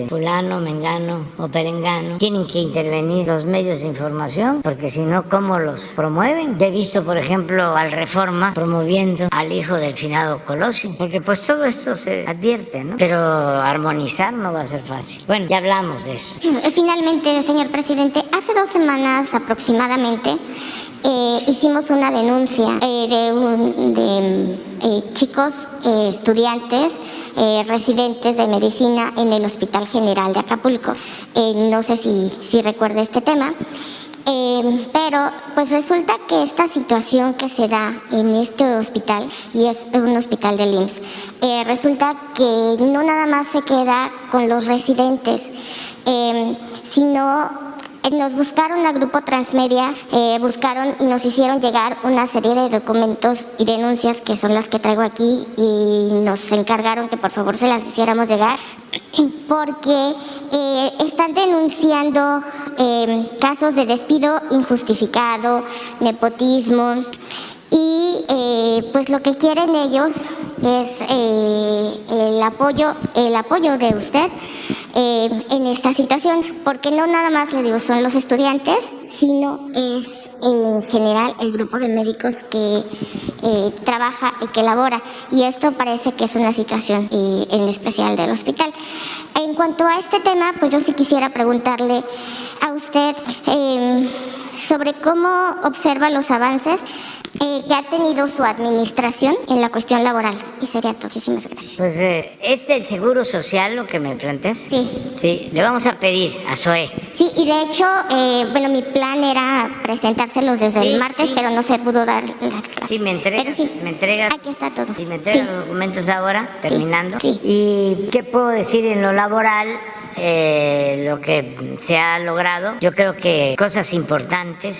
fulano, mengano o perengano. Tienen que intervenir los medios de información, porque si no, cómo los promueven. He visto, por ejemplo, al Reforma promoviendo al hijo del finado Colosio, porque pues todo esto se advierte, ¿no? Pero armonizar no va a ser fácil. Bueno, ya hablamos de eso. Finalmente, señor presidente, hace 2 semanas aproximadamente hicimos una denuncia de chicos estudiantes residentes de medicina en el Hospital General de Acapulco. No sé si recuerda este tema. Pero pues resulta que esta situación que se da en este hospital, y es un hospital del IMSS, resulta que no nada más se queda con los residentes, sino nos buscaron a Grupo Transmedia, buscaron y nos hicieron llegar una serie de documentos y denuncias que son las que traigo aquí, y nos encargaron que por favor se las hiciéramos llegar porque están denunciando casos de despido injustificado, nepotismo, y pues lo que quieren ellos es el apoyo de usted en esta situación, porque no nada más, le digo, son los estudiantes, sino es en general el grupo de médicos que trabaja y que elabora, y esto parece que es una situación en especial del hospital. En cuanto a este tema, pues yo sí quisiera preguntarle a usted sobre cómo observa los avances que ha tenido su administración en la cuestión laboral. Y sería todo. Muchísimas gracias. Pues ¿es del Seguro Social lo que me planteas? Sí. Sí, le vamos a pedir a Zoe. Sí, y de hecho, bueno, mi plan era presentárselos desde el martes, pero no se pudo dar las clases. Sí, me entregas. Aquí está todo. Y me entregas los documentos ahora, terminando. Sí. ¿Y qué puedo decir en lo laboral? Lo que se ha logrado, yo creo que cosas importantes.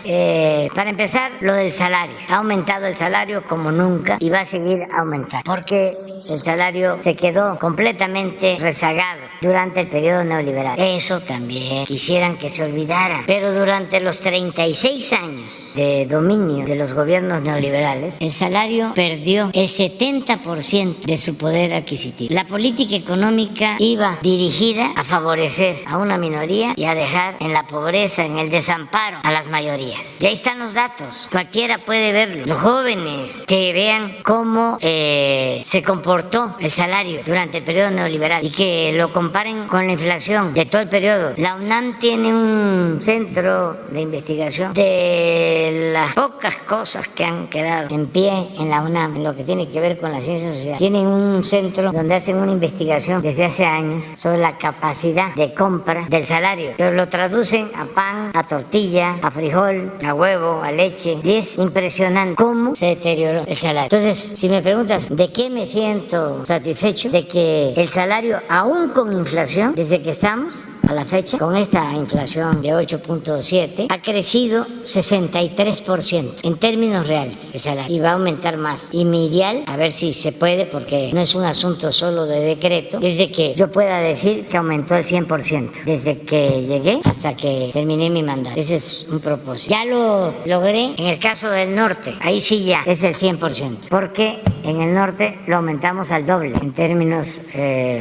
Para empezar, lo del salario. Ha aumentado el salario como nunca y va a seguir aumentando, porque el salario se quedó completamente rezagado durante el periodo neoliberal. Eso también quisieran que se olvidara, pero durante los 36 años de dominio de los gobiernos neoliberales, el salario perdió el 70% de su poder adquisitivo. La política económica iba dirigida a favorecer a una minoría y a dejar en la pobreza, en el desamparo a las mayorías. Y ahí están los datos, cualquiera puede verlo. Los jóvenes que vean cómo se comportó el salario durante el periodo neoliberal y que lo comparen con la inflación de todo el periodo. La UNAM tiene un centro de investigación de las pocas cosas que han quedado en pie en la UNAM en lo que tiene que ver con la ciencia social. Tienen un centro donde hacen una investigación desde hace años sobre la capacidad de compra del salario. Pero lo traducen a pan, a tortilla, a frijol, a huevo, a leche. Y es impresionante cómo se deterioró el salario. Entonces, si me preguntas de qué me siento satisfecho, de que el salario, aún con inflación, desde que estamos a la fecha, con esta inflación de 8.7, ha crecido 63% en términos reales el salario, y va a aumentar más. Y mi ideal, a ver si se puede, porque no es un asunto solo de decreto, es de que yo pueda decir que aumentó el 100% desde que llegué hasta que terminé mi mandato. Ese es un propósito. Ya lo logré en el caso del norte, ahí sí ya es el 100%, porque en el norte lo aumentamos al doble en términos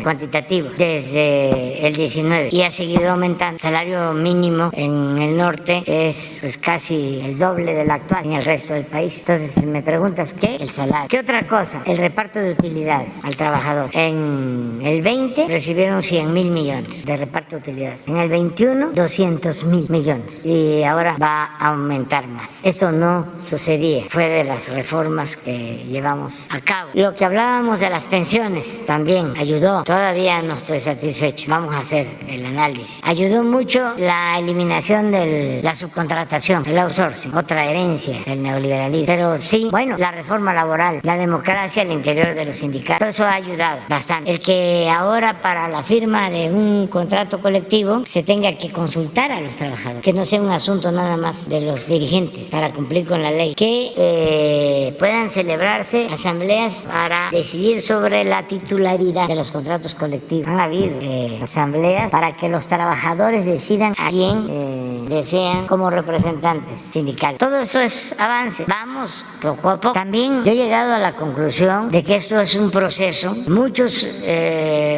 cuantitativos desde el 19, y ha seguido aumentando. El salario mínimo en el norte es pues casi el doble del actual en el resto del país. Entonces, si me preguntas qué, el salario. ¿Qué otra cosa? El reparto de utilidades al trabajador. En el 20 recibieron 100.000 millones de reparto de utilidades. En el 21, 200.000 millones. Y ahora va a aumentar más. Eso no sucedía. Fue de las reformas que llevamos a cabo. Lo que hablábamos de las pensiones también ayudó. Todavía no estoy satisfecho. Vamos a hacer el análisis. Ayudó mucho la eliminación de la subcontratación, el outsourcing, otra herencia del neoliberalismo. Pero sí, bueno, la reforma laboral, la democracia al interior de los sindicatos, todo eso ha ayudado bastante. El que ahora para la firma de un contrato colectivo se tenga que consultar a los trabajadores, que no sea un asunto nada más de los dirigentes para cumplir con la ley, que puedan celebrarse asambleas para decidir sobre la titularidad de los contratos colectivos. Han habido asambleas para que los trabajadores decidan a quién desean como representantes sindicales. Todo eso es avance. Vamos poco a poco. También yo he llegado a la conclusión de que esto es un proceso. Muchos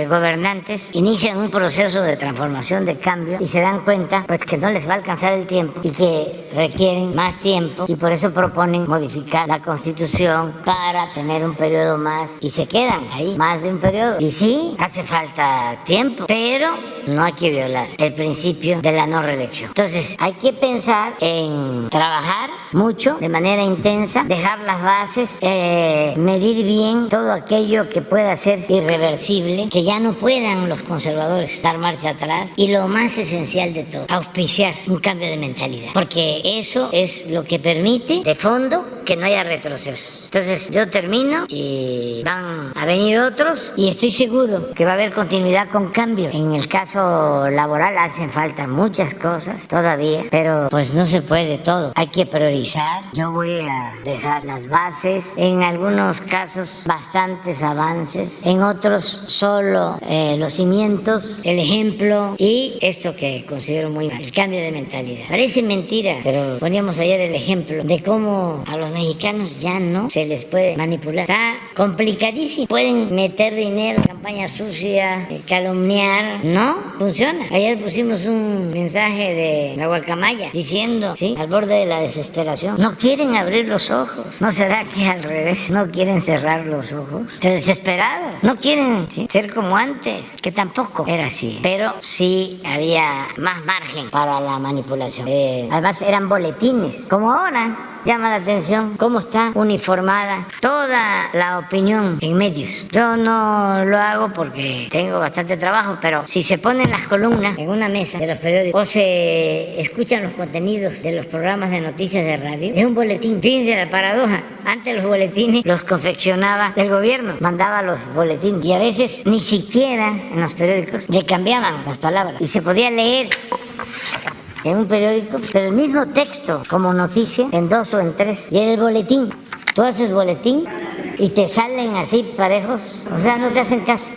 gobernantes inician un proceso de transformación, de cambio, y se dan cuenta pues que no les va a alcanzar el tiempo y que requieren más tiempo, y por eso proponen modificar la Constitución para tener un periodo más, y se quedan ahí más de un periodo. Y sí, hace falta tiempo, pero no hay que violar el principio de la no reelección. Entonces hay que pensar en trabajar mucho, de manera intensa, dejar las bases, medir bien todo aquello que pueda ser irreversible, que ya no puedan los conservadores dar marcha atrás, y lo más esencial de todo, auspiciar un cambio de mentalidad, porque eso es lo que permite de fondo que no haya retrocesos. Entonces yo termino y van a venir otros, y estoy seguro que va a haber continuidad con cambio. En el caso laboral hacen falta muchas cosas todavía, pero pues no se puede todo, hay que priorizar. Yo voy a dejar las bases, en algunos casos bastantes avances, en otros solo los cimientos, el ejemplo, y esto que considero muy mal, el cambio de mentalidad. Parece mentira, pero poníamos ayer el ejemplo de cómo a los mexicanos ya no se les puede manipular. Está complicadísimo. Pueden meter dinero, campaña sucia, calumniar. No funciona. Ayer pusimos un mensaje de la guacamaya diciendo, ¿sí?, al borde de la desesperación. No quieren abrir los ojos. ¿No será que al revés? No quieren cerrar los ojos. Desesperados. No quieren, ¿sí?, ser como antes, que tampoco era así. Pero sí había más margen para la manipulación. Además eran boletines, como ahora. Llama la atención cómo está uniformada toda la opinión en medios. Yo no lo hago porque tengo bastante trabajo, pero si se ponen las columnas en una mesa de los periódicos o se escuchan los contenidos de los programas de noticias de radio, es un boletín. Fíjense la paradoja. Antes los boletines los confeccionaba el gobierno, mandaba los boletines, y a veces ni siquiera en los periódicos le cambiaban las palabras y se podía leer en un periódico, pero el mismo texto como noticia en 2 o en 3, y en el boletín. Tú haces boletín y te salen así parejos, o sea, no te hacen caso.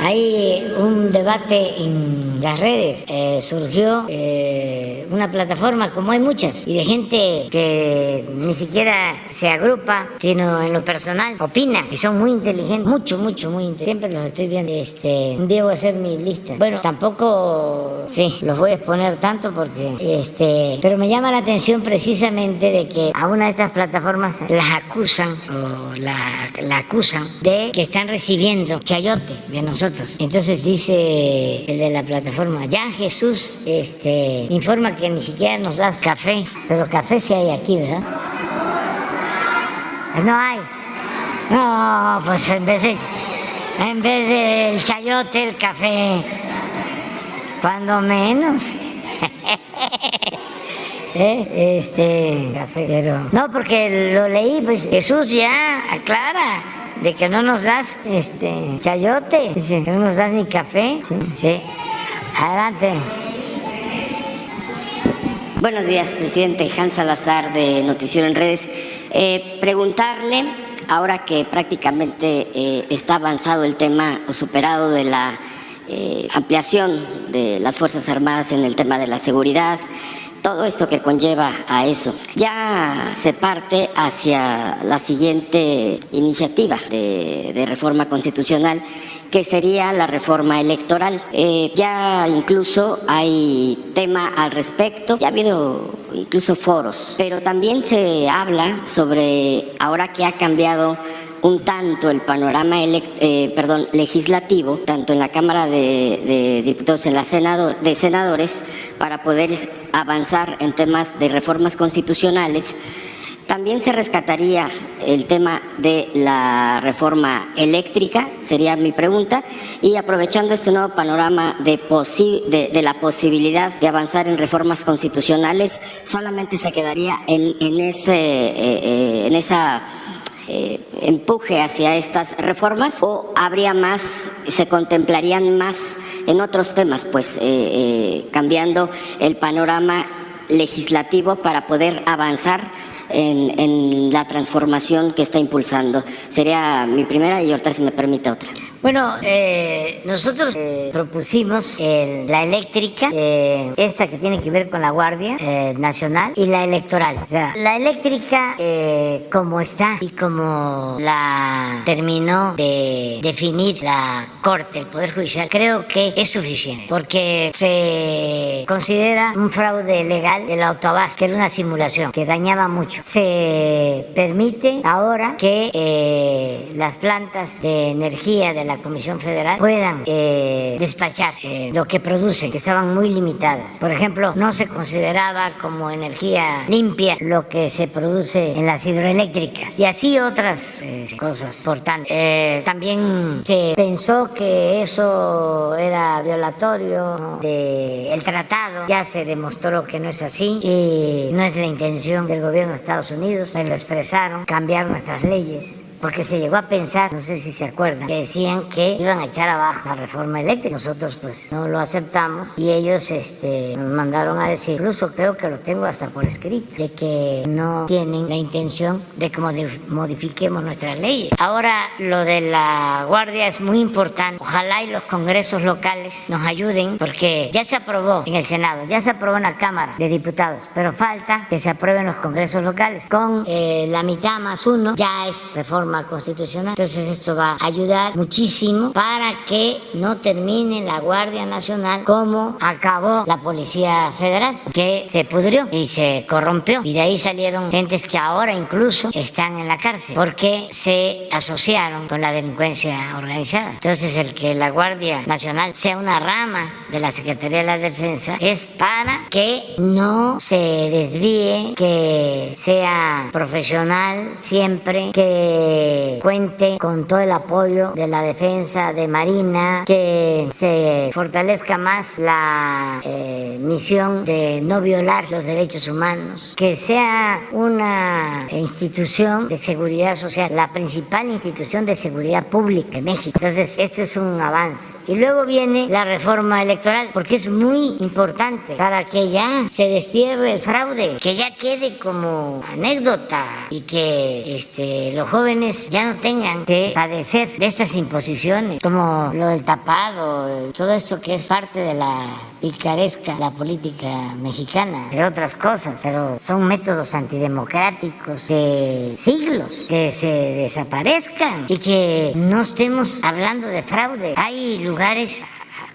Hay un debate en las redes, surgió una plataforma, como hay muchas, y de gente que ni siquiera se agrupa, sino en lo personal opina, y son muy inteligentes, mucho, muy inteligentes. Siempre los estoy viendo. Un día voy a hacer mi lista. Bueno, tampoco, sí, los voy a exponer tanto porque, pero me llama la atención precisamente de que a una de estas plataformas las acusan, o la acusan de que están recibiendo chayote de nosotros. Entonces dice el de la plataforma, ya Jesús informa que ni siquiera nos das café, pero café sí hay aquí, ¿verdad? No hay. No, pues en vez del chayote, el café, cuando menos. Café, pero no, porque lo leí, pues Jesús ya aclara de que no nos das chayote, dice, que no nos das ni café. Sí. Adelante. Buenos días, presidente. Hans Salazar, de Noticiero en Redes. Preguntarle, ahora que prácticamente está avanzado el tema o superado de la ampliación de las Fuerzas Armadas en el tema de la seguridad, todo esto que conlleva a eso, ya se parte hacia la siguiente iniciativa de reforma constitucional, que sería la reforma electoral. Ya incluso hay tema al respecto, ya ha habido incluso foros, pero también se habla sobre, ahora que ha cambiado un tanto el panorama legislativo, tanto en la Cámara de Diputados, en la de senadores, para poder avanzar en temas de reformas constitucionales. También se rescataría el tema de la reforma eléctrica, sería mi pregunta, y aprovechando este nuevo panorama de la posibilidad de avanzar en reformas constitucionales, solamente se quedaría en esa empuje hacia estas reformas, o habría más, se contemplarían más en otros temas, pues cambiando el panorama legislativo para poder avanzar en la transformación que está impulsando? Sería mi primera y ahorita si me permite otra. Bueno, nosotros propusimos la eléctrica, esta que tiene que ver con la Guardia Nacional, y la electoral. O sea, la eléctrica, como está y como la terminó de definir la Corte, el Poder Judicial, creo que es suficiente, porque se considera un fraude legal del autoabasto, que era una simulación que dañaba mucho. Se permite ahora que las plantas de energía de la Comisión Federal puedan despachar lo que producen, que estaban muy limitadas. Por ejemplo, no se consideraba como energía limpia lo que se produce en las hidroeléctricas y así otras cosas importantes. También se pensó que eso era violatorio del tratado. Ya se demostró que no es así y no es la intención del gobierno de Estados Unidos. Me lo expresaron, cambiar nuestras leyes. Porque se llegó a pensar, no sé si se acuerdan, que decían que iban a echar abajo la reforma eléctrica. Nosotros pues no lo aceptamos y ellos nos mandaron a decir, incluso creo que lo tengo hasta por escrito, de que no tienen la intención de que modifiquemos nuestras leyes. Ahora lo de la Guardia es muy importante. Ojalá y los congresos locales nos ayuden, porque ya se aprobó en el Senado, ya se aprobó en la Cámara de Diputados, pero falta que se aprueben los congresos locales. Con la mitad más uno ya es reforma constitucional. Entonces esto va a ayudar muchísimo para que no termine la Guardia Nacional como acabó la Policía Federal, que se pudrió y se corrompió, y de ahí salieron gentes que ahora incluso están en la cárcel porque se asociaron con la delincuencia organizada. Entonces el que la Guardia Nacional sea una rama de la Secretaría de la Defensa es para que no se desvíe, que sea profesional siempre, que cuente con todo el apoyo de la defensa, de Marina, que se fortalezca más la misión de no violar los derechos humanos, que sea una institución de seguridad social, la principal institución de seguridad pública de México. Entonces, esto es un avance. Y luego viene la reforma electoral, porque es muy importante para que ya se destierre el fraude, que ya quede como anécdota y que los jóvenes ya no tengan que padecer de estas imposiciones, como lo del tapado, todo esto que es parte de la picaresca, la política mexicana, entre otras cosas, pero son métodos antidemocráticos de siglos, que se desaparezcan y que no estemos hablando de fraude. Hay lugares,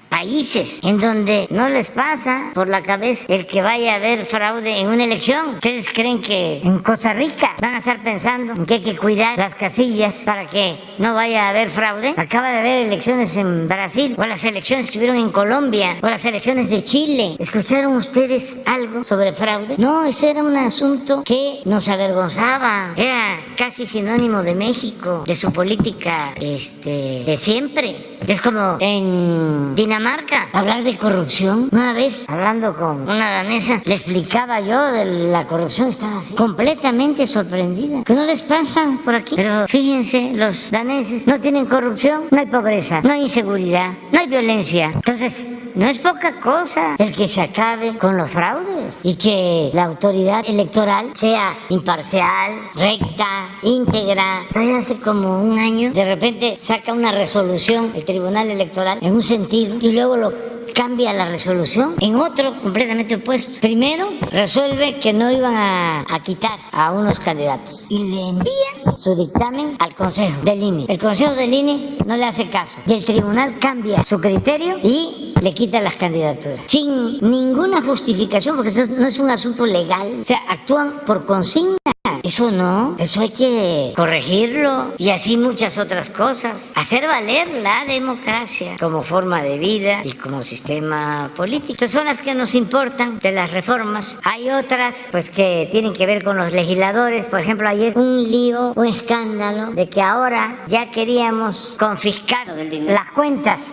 países en donde no les pasa por la cabeza el que vaya a haber fraude en una elección. ¿Ustedes creen que en Costa Rica van a estar pensando en que hay que cuidar las casillas para que no vaya a haber fraude? Acaba de haber elecciones en Brasil, o las elecciones que hubieron en Colombia, o las elecciones de Chile. ¿Escucharon ustedes algo sobre fraude? No, ese era un asunto que nos avergonzaba. Era casi sinónimo de México, de su política de siempre. Es como en Dinamarca, hablar de corrupción. Una vez, hablando con una danesa, le explicaba yo de la corrupción, estaba así, completamente sorprendida. ¿Qué no les pasa por aquí? Pero fíjense, los daneses no tienen corrupción, no hay pobreza, no hay inseguridad, no hay violencia. Entonces, no es poca cosa el que se acabe con los fraudes y que la autoridad electoral sea imparcial, recta, íntegra. Entonces, hace como un año, de repente saca una resolución el Tribunal Electoral en un sentido y luego lo cambia la resolución en otro completamente opuesto. Primero, resuelve que no iban a quitar a unos candidatos y le envían su dictamen al Consejo del INE. El Consejo del INE no le hace caso y el tribunal cambia su criterio y le quita las candidaturas sin ninguna justificación, porque eso no es un asunto legal. O sea, actúan por consigna. Eso no, eso hay que corregirlo, y así muchas otras cosas. Hacer valer la democracia como forma de vida y como sistema político. Estas son las que nos importan de las reformas. Hay otras pues que tienen que ver con los legisladores. Por ejemplo, ayer un lío, un escándalo de que ahora ya queríamos confiscar las cuentas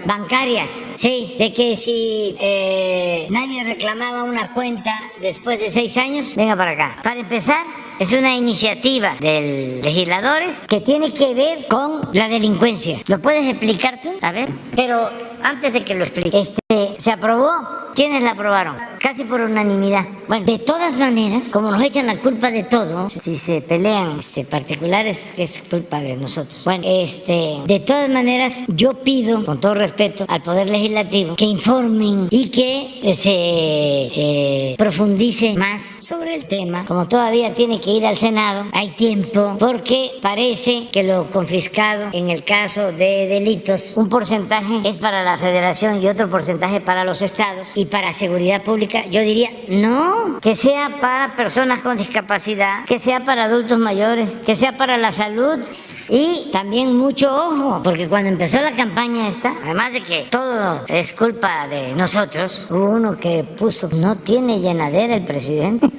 bancarias, sí, de que si nadie reclamaba una cuenta después de 6 años, venga para acá. Para empezar, es una iniciativa de legisladores que tiene que ver con la delincuencia. ¿Lo puedes explicar tú? A ver. Pero antes de que lo explique, ¿Se aprobó? ¿Quiénes la aprobaron? Casi por unanimidad. Bueno, de todas maneras, como nos echan la culpa de todo, si se pelean particulares, que es culpa de nosotros. Bueno, de todas maneras, yo pido, con todo respeto, al Poder Legislativo, que informen y que se profundice más sobre el tema. Como todavía tiene que ir al Senado, hay tiempo, porque parece que lo confiscado en el caso de delitos, un porcentaje es para la Federación y otro porcentaje para los estados y para seguridad pública. Yo diría, no, que sea para personas con discapacidad, que sea para adultos mayores, que sea para la salud. Y también mucho ojo, porque cuando empezó la campaña esta, además de que todo es culpa de nosotros, hubo uno que puso, no tiene llenadera el presidente.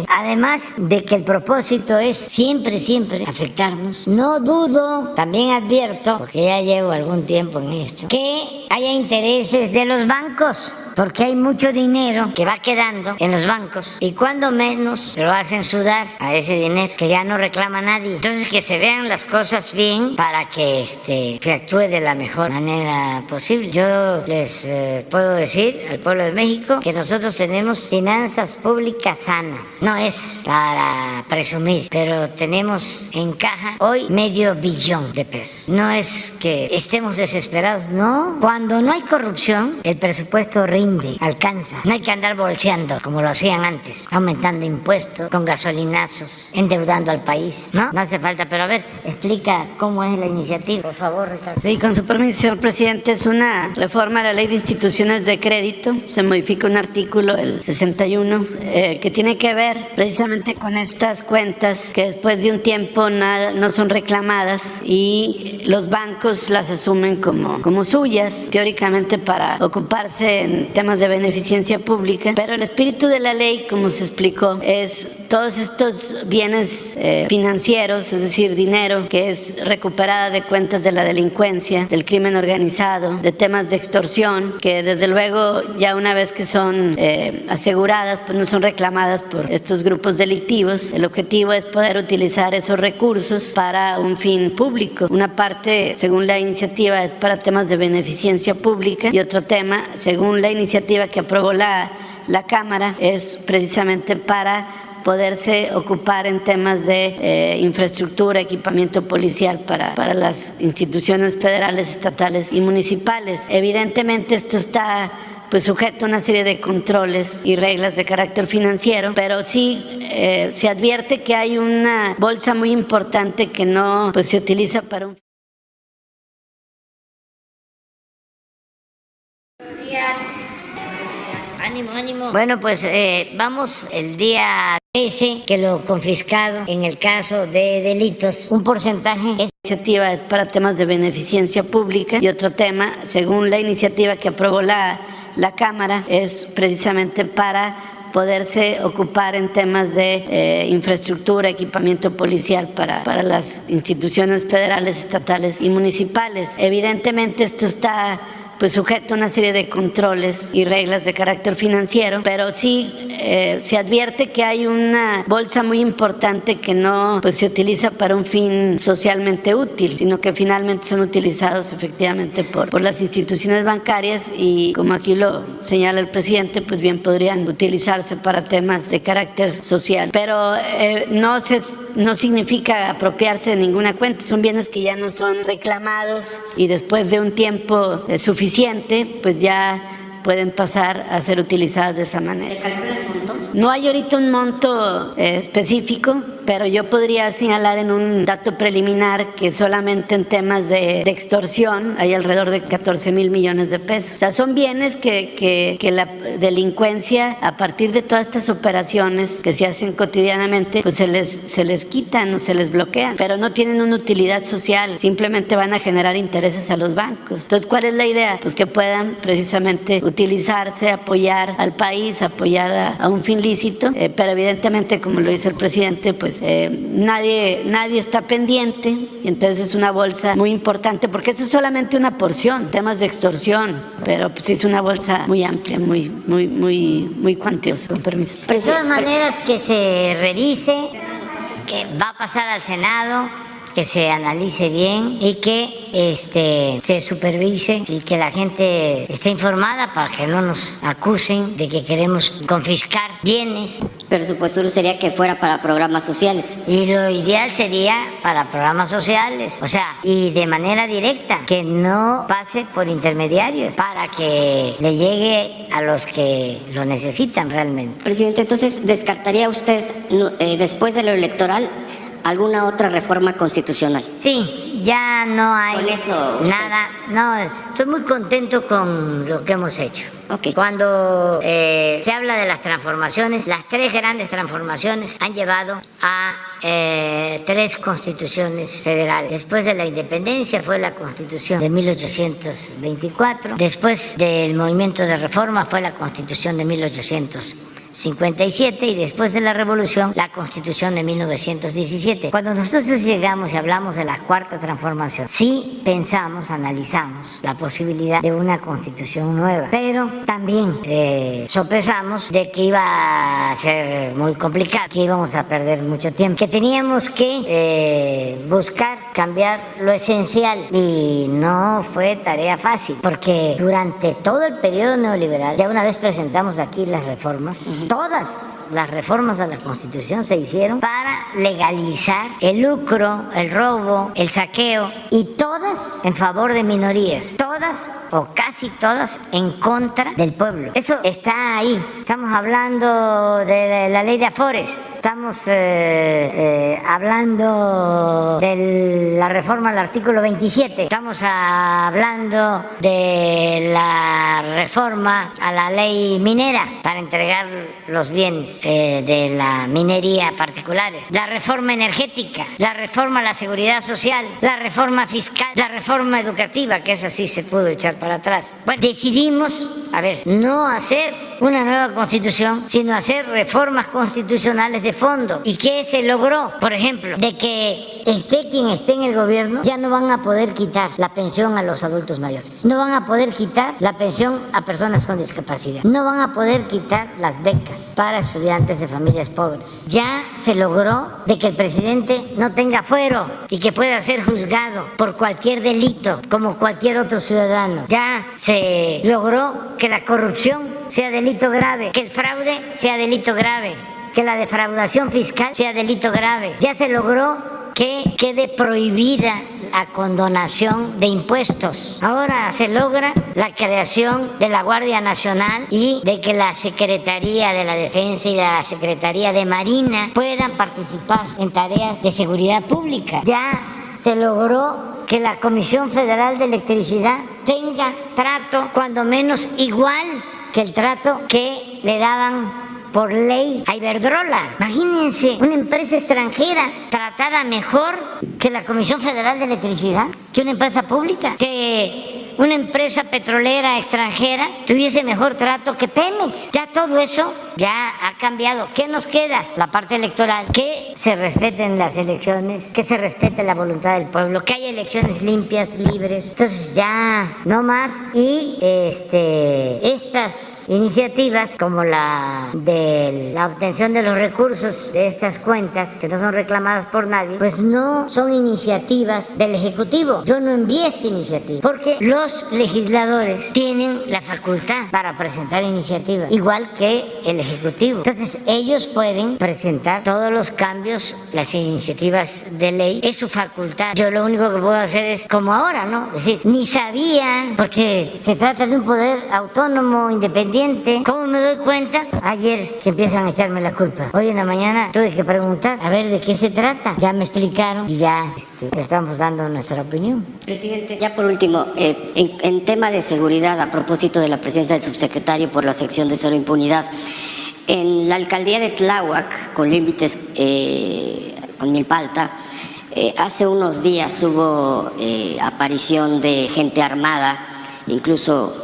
Además de que el propósito es siempre afectarnos, no dudo, también advierto, porque ya llevo algún tiempo en esto, que haya intereses de los bancos, porque hay mucho dinero que va quedando en los bancos y cuando menos lo hacen sudar a ese dinero que ya no reclama nadie. Entonces que se vean las cosas bien para que se actúe de la mejor manera posible. Yo les puedo decir al pueblo de México que nosotros tenemos finanzas públicas sanas. No es para presumir, pero tenemos en caja hoy $500 billion de pesos. No es que estemos desesperados, no. Cuando no hay corrupción, el presupuesto rinde, alcanza. No hay que andar bolseando como lo hacían antes, aumentando impuestos, con gasolinazos, endeudando al país. No hace falta, pero a ver, explica cómo es la iniciativa, por favor, Ricardo. Sí, con su permiso, señor presidente, es una reforma a la Ley de Instituciones de Crédito. Se modifica un artículo, el 61, que tiene que ver precisamente con estas cuentas que después de un tiempo no son reclamadas y los bancos las asumen como suyas, teóricamente para ocuparse en temas de beneficencia pública, pero el espíritu de la ley, como se explicó, es todos estos bienes financieros, es decir, dinero que es recuperada de cuentas de la delincuencia, del crimen organizado, de temas de extorsión, que desde luego ya una vez que son aseguradas, pues no son reclamadas por estos grupos delictivos. El objetivo es poder utilizar esos recursos para un fin público. Una parte, según la iniciativa, es para temas de beneficencia pública y otro tema, según la iniciativa que aprobó la Cámara, es precisamente para poderse ocupar en temas de infraestructura, equipamiento policial para las instituciones federales, estatales y municipales. Evidentemente esto está sujeto a una serie de controles y reglas de carácter financiero, pero sí se advierte que hay una bolsa muy importante que no se utiliza para un... Buenos días. Ánimo. Bueno, pues vamos el día 13, que lo confiscado en el caso de delitos, un porcentaje es... iniciativa es para temas de beneficencia pública y otro tema, según la iniciativa que aprobó la Cámara, es precisamente para poderse ocupar en temas de infraestructura, equipamiento policial para las instituciones federales, estatales y municipales. Evidentemente esto está sujeto a una serie de controles y reglas de carácter financiero, pero sí se advierte que hay una bolsa muy importante que no se utiliza para un fin socialmente útil, sino que finalmente son utilizados efectivamente por las instituciones bancarias y, como aquí lo señala el presidente, pues bien podrían utilizarse para temas de carácter social. Pero no significa apropiarse de ninguna cuenta, son bienes que ya no son reclamados y después de un tiempo suficiente, pues ya pueden pasar a ser utilizadas de esa manera. ¿Se calculan montos? No hay ahorita un monto específico, pero yo podría señalar en un dato preliminar que solamente en temas de extorsión hay alrededor de 14,000 millones de pesos. O sea, son bienes que la delincuencia, a partir de todas estas operaciones que se hacen cotidianamente, pues se les quitan o se les bloquean, pero no tienen una utilidad social, simplemente van a generar intereses a los bancos. Entonces, ¿cuál es la idea? Pues que puedan precisamente utilizarse, apoyar al país, apoyar a un fin lícito, pero evidentemente, como lo dice el presidente, pues nadie está pendiente, y entonces es una bolsa muy importante, porque eso es solamente una porción, temas de extorsión, pero pues es una bolsa muy amplia, muy cuantiosa. Con permiso. De todas maneras, que se revise, que va a pasar al Senado, que se analice bien y que se supervise y que la gente esté informada para que no nos acusen de que queremos confiscar bienes. Pero su postura sería que fuera para programas sociales. Y lo ideal sería para programas sociales, o sea, y de manera directa, que no pase por intermediarios, para que le llegue a los que lo necesitan realmente. Presidente, entonces, ¿descartaría usted, después de lo electoral, alguna otra reforma constitucional? Sí, ya no hay Con eso nada. No, estoy muy contento con lo que hemos hecho. Okay. Cuando se habla de las transformaciones, las 3 grandes transformaciones han llevado a 3 constituciones federales. Después de la independencia fue la Constitución de 1824, después del movimiento de reforma fue la Constitución de 1857 y después de la Revolución la Constitución de 1917. Cuando nosotros llegamos y hablamos de la 4ª transformación, sí pensamos, analizamos la posibilidad de una Constitución nueva, pero también sopesamos de que iba a ser muy complicado, que íbamos a perder mucho tiempo, que teníamos que buscar cambiar lo esencial y no fue tarea fácil, porque durante todo el periodo neoliberal, ya una vez presentamos aquí las reformas, todas las reformas a la Constitución se hicieron para legalizar el lucro, el robo, el saqueo, y todas en favor de minorías, todas o casi todas en contra del pueblo. Eso está ahí. Estamos hablando de la ley de Afores, estamos hablando de la reforma al artículo 27, estamos hablando de la reforma a la ley minera para entregar los bienes de la minería particulares, la reforma energética, la reforma a la seguridad social, la reforma fiscal, la reforma educativa, que esa sí se pudo echar para atrás. Bueno, decidimos, no hacer una nueva constitución, sino hacer reformas constitucionales de fondo. ¿Y qué se logró? Por ejemplo, de que esté quien esté en el gobierno, ya no van a poder quitar la pensión a los adultos mayores, no van a poder quitar la pensión a personas con discapacidad, no van a poder quitar las becas para estudiantes de familias pobres. Ya se logró de que el presidente no tenga fuero y que pueda ser juzgado por cualquier delito como cualquier otro ciudadano. Ya se logró que la corrupción sea delito grave, que el fraude sea delito grave, que la defraudación fiscal sea delito grave. Ya se logró que quede prohibida la condonación de impuestos. Ahora se logra la creación de la Guardia Nacional y de que la Secretaría de la Defensa y la Secretaría de Marina puedan participar en tareas de seguridad pública. Ya se logró que la Comisión Federal de Electricidad tenga trato cuando menos igual que el trato que le daban por ley a Iberdrola. Imagínense, una empresa extranjera tratada mejor que la Comisión Federal de Electricidad, que una empresa pública, que una empresa petrolera extranjera tuviese mejor trato que Pemex. Ya todo eso ya ha cambiado. ¿Qué nos queda? La parte electoral, que se respeten las elecciones, que se respete la voluntad del pueblo, que haya elecciones limpias, libres. Entonces ya no más. Y estas iniciativas como la de la obtención de los recursos de estas cuentas que no son reclamadas por nadie, pues no son iniciativas del Ejecutivo. Yo no envié esta iniciativa porque los legisladores tienen la facultad para presentar iniciativas, igual que el Ejecutivo. Entonces ellos pueden presentar todos los cambios, las iniciativas de ley, es su facultad. Yo lo único que puedo hacer es como ahora, ¿no? Es decir, ni sabía, porque se trata de un poder autónomo, independiente. ¿Cómo me doy cuenta? Ayer que empiezan a echarme la culpa. Hoy en la mañana tuve que preguntar a ver de qué se trata. Ya me explicaron y ya estamos dando nuestra opinión. Presidente, ya por último, en tema de seguridad, a propósito de la presencia del subsecretario por la sección de Cero Impunidad, en la alcaldía de Tláhuac, con límites con Milpalta, hace unos días hubo aparición de gente armada, incluso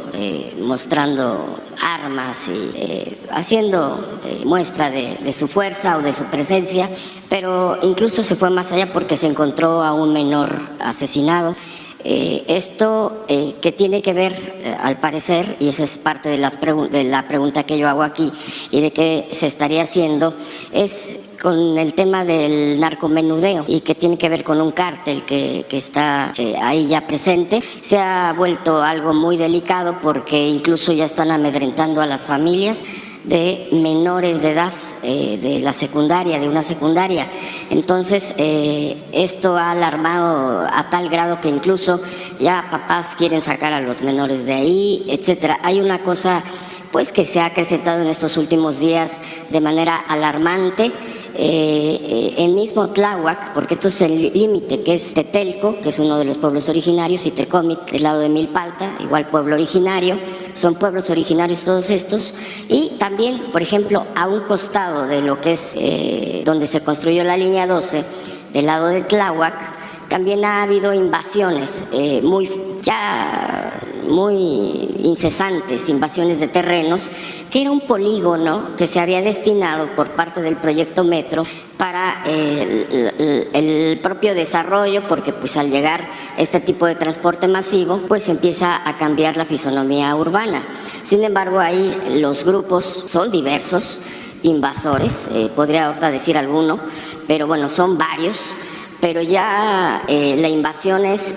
mostrando armas y haciendo muestra de su fuerza o de su presencia, pero incluso se fue más allá porque se encontró a un menor asesinado. Esto que tiene que ver, al parecer, y esa es parte de la pregunta que yo hago aquí y de qué se estaría haciendo, es con el tema del narcomenudeo y que tiene que ver con un cártel que está ahí ya presente. Se ha vuelto algo muy delicado porque incluso ya están amedrentando a las familias de menores de edad de la secundaria, de una secundaria. Entonces, esto ha alarmado a tal grado que incluso ya papás quieren sacar a los menores de ahí, etcétera. Hay una cosa pues que se ha acrecentado en estos últimos días de manera alarmante. En mismo Tláhuac, porque esto es el límite, que es Tetelco, que es uno de los pueblos originarios, y Tecómic, del lado de Milpalta, igual pueblo originario, son pueblos originarios todos estos, y también, por ejemplo, a un costado de lo que es donde se construyó la línea 12, del lado de Tláhuac, también ha habido invasiones muy incesantes, invasiones de terrenos, que era un polígono que se había destinado por parte del proyecto Metro para el propio desarrollo, porque pues al llegar este tipo de transporte masivo, pues empieza a cambiar la fisonomía urbana. Sin embargo, ahí los grupos son diversos, invasores, podría ahorita decir alguno, pero bueno, son varios. Pero ya la invasión es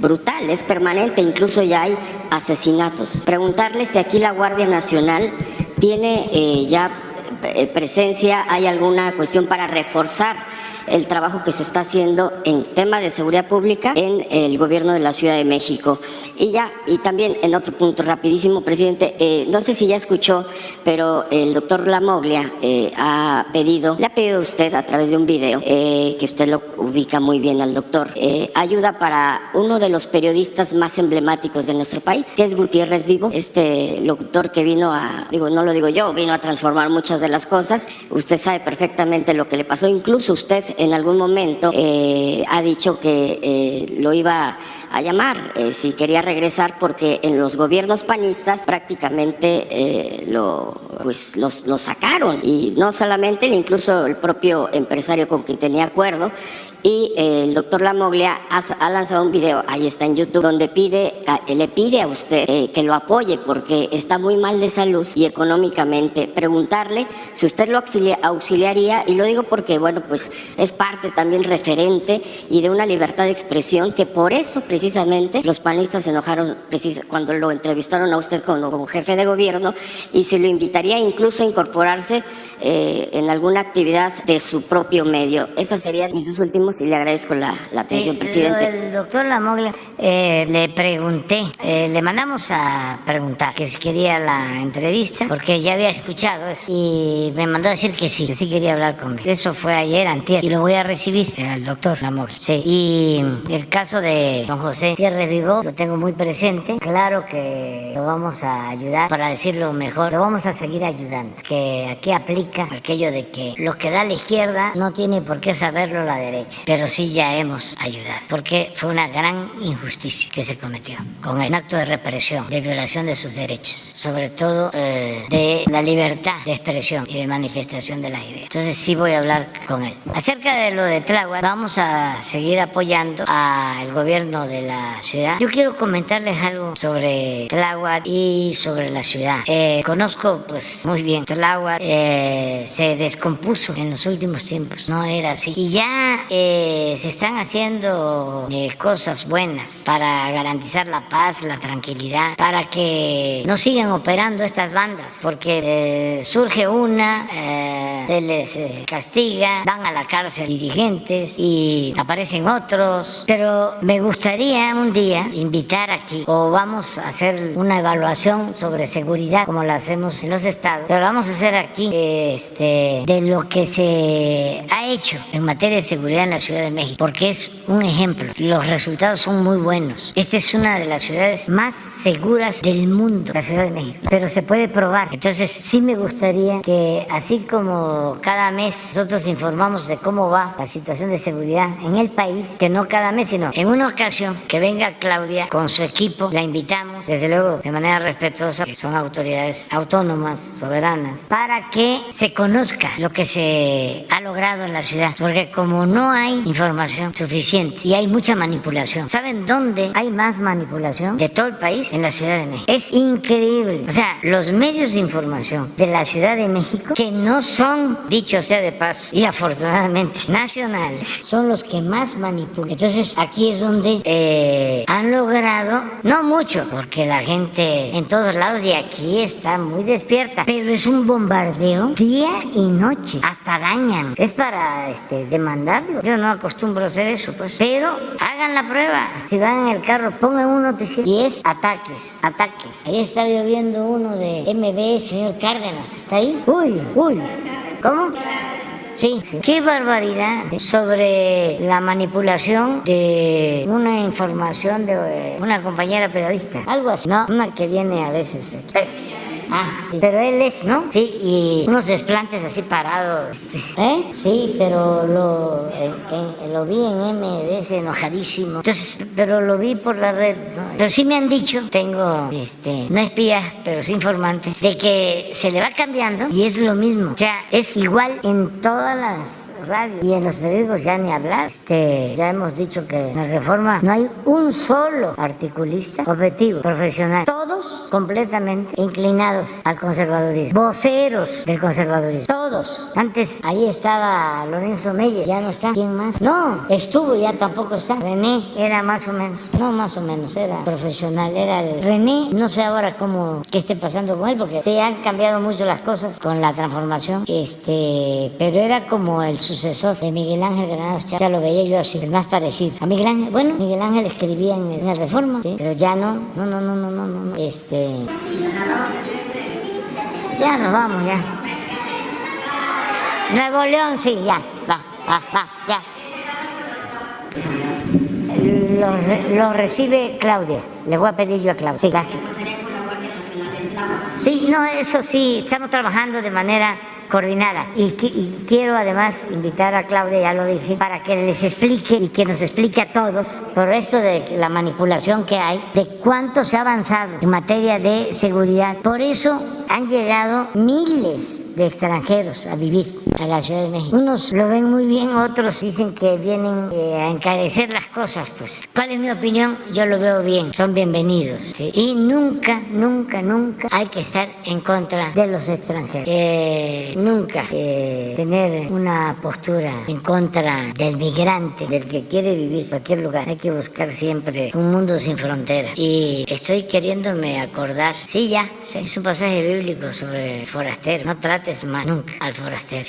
brutal, es permanente, incluso ya hay asesinatos. Preguntarle si aquí la Guardia Nacional tiene ya presencia, hay alguna cuestión para reforzar el trabajo que se está haciendo en tema de seguridad pública en el gobierno de la Ciudad de México. Y también en otro punto rapidísimo, presidente, no sé si ya escuchó, pero el doctor Lamoglia le ha pedido a usted a través de un video, que usted lo ubica muy bien al doctor, ayuda para uno de los periodistas más emblemáticos de nuestro país, que es Gutiérrez Vivo, este locutor que vino no lo digo yo, vino a transformar muchas de las cosas. Usted sabe perfectamente lo que le pasó, incluso usted en algún momento ha dicho que lo iba a llamar si quería regresar, porque en los gobiernos panistas prácticamente lo sacaron, y no solamente él, incluso el propio empresario con quien tenía acuerdo. Y el doctor Lamoglia ha lanzado un video, ahí está en YouTube, donde le pide a usted que lo apoye porque está muy mal de salud y económicamente. Preguntarle si usted lo auxiliaría, y lo digo porque, bueno, pues es parte también referente y de una libertad de expresión, que por eso precisamente los panistas se enojaron cuando lo entrevistaron a usted como jefe de gobierno, y se lo invitaría incluso a incorporarse en alguna actividad de su propio medio. Esas serían mis dos últimos, y le agradezco la atención, presidente. El doctor Lamoglia, le pregunté, le mandamos a preguntar que si quería la entrevista, porque ya había escuchado eso, y me mandó a decir que sí quería hablar conmigo. Eso fue ayer, antier, y lo voy a recibir al doctor Lamoglia. Sí. Y el caso de don José Gutiérrez Vivo lo tengo muy presente. Claro que lo vamos a ayudar, para decirlo mejor, lo vamos a seguir ayudando, que aquí aplica aquello de que lo que da la izquierda no tiene por qué saberlo la derecha, pero sí ya hemos ayudado, porque fue una gran injusticia que se cometió con el acto de represión, de violación de sus derechos, sobre todo de la libertad de expresión y de manifestación de las ideas. Entonces sí voy a hablar con él. Acerca de lo de Tláhuac, vamos a seguir apoyando al gobierno de la ciudad. Yo quiero comentarles algo sobre Tláhuac y sobre la ciudad. Conozco pues muy bien Tláhuac, se descompuso en los últimos tiempos, no era así, y ya se están haciendo cosas buenas para garantizar la paz, la tranquilidad, para que no sigan operando estas bandas, porque surge una, se les castiga, van a la cárcel dirigentes y aparecen otros. Pero me gustaría un día invitar aquí, o vamos a hacer una evaluación sobre seguridad como la hacemos en los estados, pero vamos a hacer aquí de lo que se ha hecho en materia de seguridad en la Ciudad de México, porque es un ejemplo. Los resultados son muy buenos. Esta es una de las ciudades más seguras del mundo, la Ciudad de México, pero se puede probar. Entonces sí me gustaría que, así como cada mes nosotros informamos de cómo va la situación de seguridad en el país, que no cada mes, sino en una ocasión que venga Claudia con su equipo, la invitamos, desde luego de manera respetuosa, que son autoridades autónomas, soberanas, para que se conozca lo que se ha logrado en la ciudad, porque como no hay información suficiente y hay mucha manipulación. ¿Saben dónde hay más manipulación de todo el país? En la Ciudad de México. Es increíble. O sea, los medios de información de la Ciudad de México, que no son son, dicho sea de paso, y afortunadamente nacionales, son los que más manipulan. Entonces aquí es donde han logrado, no mucho, porque la gente en todos lados y aquí está muy despierta, pero es un bombardeo día y noche, hasta dañan. Es para demandarlo. Yo no acostumbro a hacer eso, pues, pero hagan la prueba. Si van en el carro, pongan un noticiero y es ataques. Ahí está lloviendo uno de MBS, señor Cárdenas, ¿está ahí? Uy, ¿cómo? Sí, qué barbaridad sobre la manipulación de una información de una compañera periodista, algo así, no, una que viene a veces aquí. Sí, pero él es, ¿no? Sí, y unos desplantes así parados. Sí, pero lo vi en MBS enojadísimo. Entonces, pero lo vi por la red, ¿no? Pero sí me han dicho, tengo, no espías, pero sí informantes, de que se le va cambiando y es lo mismo. O sea, es igual en todas las radios y en los periódicos ya ni hablar. Ya hemos dicho que en la Reforma no hay un solo articulista objetivo, profesional. Todos completamente inclinados al conservadurismo, voceros del conservadurismo, todos. Antes ahí estaba Lorenzo Meyer, ya no está. ¿Quién más? No, estuvo, ya tampoco está. René era más o menos, era profesional, era el René. No sé ahora qué esté pasando con él, porque se han cambiado mucho las cosas con la transformación. Pero era como el sucesor de Miguel Ángel Granados Chávez. Ya lo veía yo así, el más parecido a Miguel Ángel. Bueno, Miguel Ángel escribía en la Reforma, ¿sí? Pero ya no. Ya nos vamos, ya. Nuevo León, sí, ya, va, ya. Lo recibe Claudia. Le voy a pedir yo a Claudia. Sí, sí, no, eso sí, estamos trabajando de manera coordinada y quiero además invitar a Claudia, ya lo dije, para que les explique y que nos explique a todos por esto de la manipulación que hay, de cuánto se ha avanzado en materia de seguridad. Por eso han llegado miles de extranjeros a vivir a la Ciudad de México. Unos lo ven muy bien, otros dicen que vienen a encarecer las cosas. Pues, ¿cuál es mi opinión? Yo lo veo bien, son bienvenidos, ¿sí? Y nunca hay que estar en contra de los extranjeros. Nunca tener una postura en contra del migrante, del que quiere vivir en cualquier lugar. Hay que buscar siempre un mundo sin fronteras. Y estoy queriéndome acordar, sí, ya, es un pasaje bíblico sobre forastero. No trates mal nunca al forastero.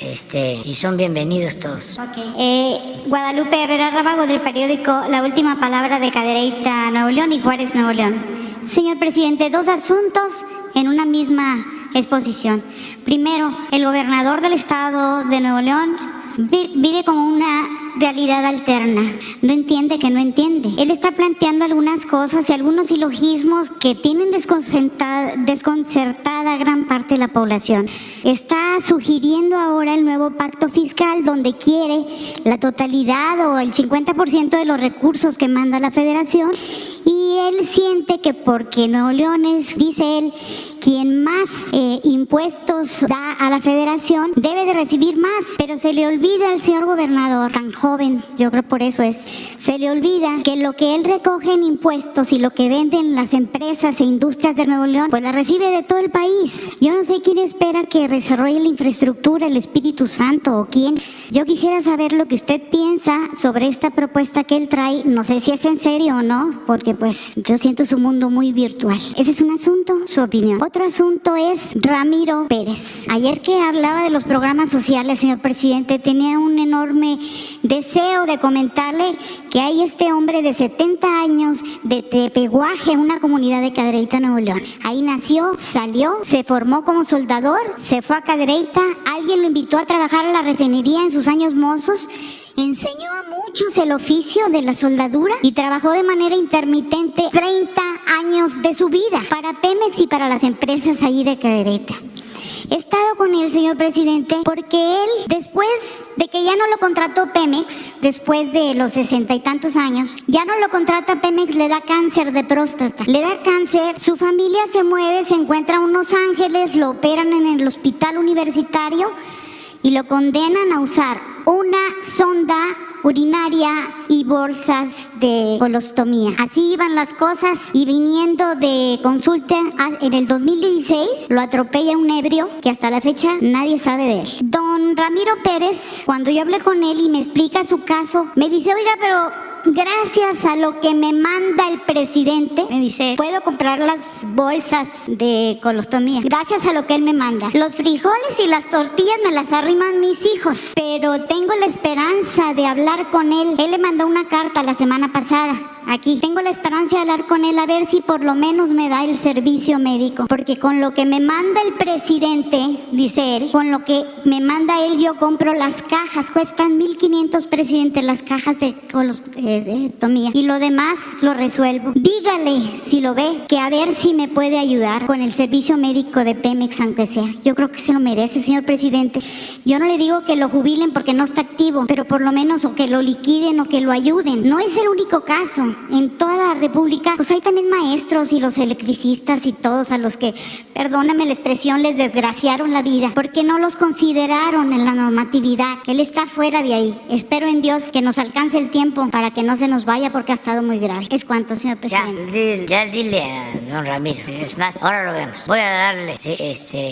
Y son bienvenidos todos. Okay. Guadalupe Herrera Rábago, del periódico La Última Palabra, de Cadereyta, Nuevo León, y Juárez, Nuevo León. Señor presidente, dos asuntos en una misma exposición. Primero, el gobernador del estado de Nuevo León vive como una realidad alterna. No entiende que no entiende. Él está planteando algunas cosas y algunos silogismos que tienen desconcertada a gran parte de la población. Está sugiriendo ahora el nuevo pacto fiscal, donde quiere la totalidad o el 50% de los recursos que manda la federación, y él siente que porque Nuevo León es, dice él, quien más impuestos da a la federación, debe de recibir más, pero se le olvida al señor gobernador, tan joven, yo creo por eso es, se le olvida que lo que él recoge en impuestos y lo que venden las empresas e industrias de Nuevo León, pues la recibe de todo el país. Yo no sé quién espera que desarrolle la infraestructura, el Espíritu Santo o quién. Yo quisiera saber lo que usted piensa sobre esta propuesta que él trae. No sé si es en serio o no, porque pues yo siento su mundo muy virtual. Ese es un asunto, su opinión. Otro asunto es Ramiro Pérez. Ayer que hablaba de los programas sociales, señor presidente, tenía un enorme deseo de comentarle que hay este hombre de 70 años de Tepehuaje, una comunidad de Cadereyta, Nuevo León. Ahí nació, salió, se formó como soldador, se fue a Cadereyta, alguien lo invitó a trabajar a la refinería en sus años mozos, enseñó a muchos el oficio de la soldadura y trabajó de manera intermitente 30 años de su vida para Pemex y para las empresas allí de Cadereyta. He estado con él, señor presidente, porque él, después de que ya no lo contrató Pemex, después de los 60 y tantos años, ya no lo contrata Pemex, le da cáncer de próstata. Le da cáncer, su familia se mueve, se encuentra en Los Ángeles, lo operan en el hospital universitario y lo condenan a usar una sonda urinaria y bolsas de colostomía. Así iban las cosas y viniendo de consulta en el 2016 lo atropella un ebrio que hasta la fecha nadie sabe de él. Don Ramiro Pérez, cuando yo hablé con él y me explica su caso, me dice, oiga, pero gracias a lo que me manda el presidente, me dice, puedo comprar las bolsas de colostomía. Gracias a lo que él me manda. Los frijoles y las tortillas me las arriman mis hijos, pero tengo la esperanza de hablar con él. Él le mandó una carta la semana pasada. Aquí tengo la esperanza de hablar con él a ver si por lo menos me da el servicio médico, porque con lo que me manda el presidente, dice él, con lo que me manda él yo compro las cajas, cuestan 1,500, presidente, las cajas de colostomía, y lo demás lo resuelvo. Dígale, si lo ve, que a ver si me puede ayudar con el servicio médico de Pemex, aunque sea. Yo creo que se lo merece, señor presidente. Yo no le digo que lo jubilen porque no está activo, pero por lo menos o que lo liquiden o que lo ayuden. No es el único caso. En toda la República, pues hay también maestros y los electricistas y todos a los que, perdóname la expresión, les desgraciaron la vida, porque no los consideraron en la normatividad. Él está fuera de ahí. Espero en Dios que nos alcance el tiempo para que no se nos vaya porque ha estado muy grave. Es cuanto, señor presidente. Ya dile a don Ramiro. Es más, ahora lo vemos. Voy a darle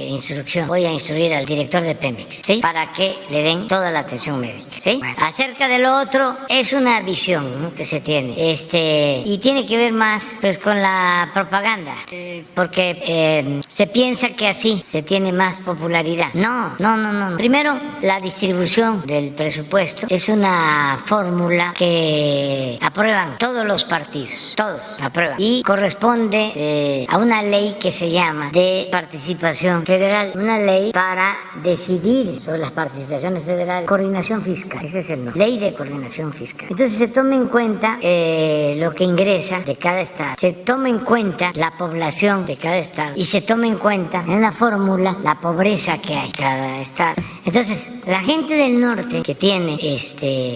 instrucción. Voy a instruir al director de Pemex, ¿sí? Para que le den toda la atención médica, ¿sí? Bueno, acerca de lo otro, es una visión, ¿no?, que se tiene. Y tiene que ver más pues con la propaganda, porque se piensa que así se tiene más popularidad. No. Primero, la distribución del presupuesto es una fórmula que aprueban todos los partidos, todos aprueban, y corresponde a una ley que se llama de participación federal, una ley para decidir sobre las participaciones federales, coordinación fiscal, ese es el nombre, ley de coordinación fiscal. Entonces se toma en cuenta lo que ingresa de cada estado, se toma en cuenta la población de cada estado y se toma en cuenta en la fórmula la pobreza que hay en cada estado. Entonces, la gente del norte que tiene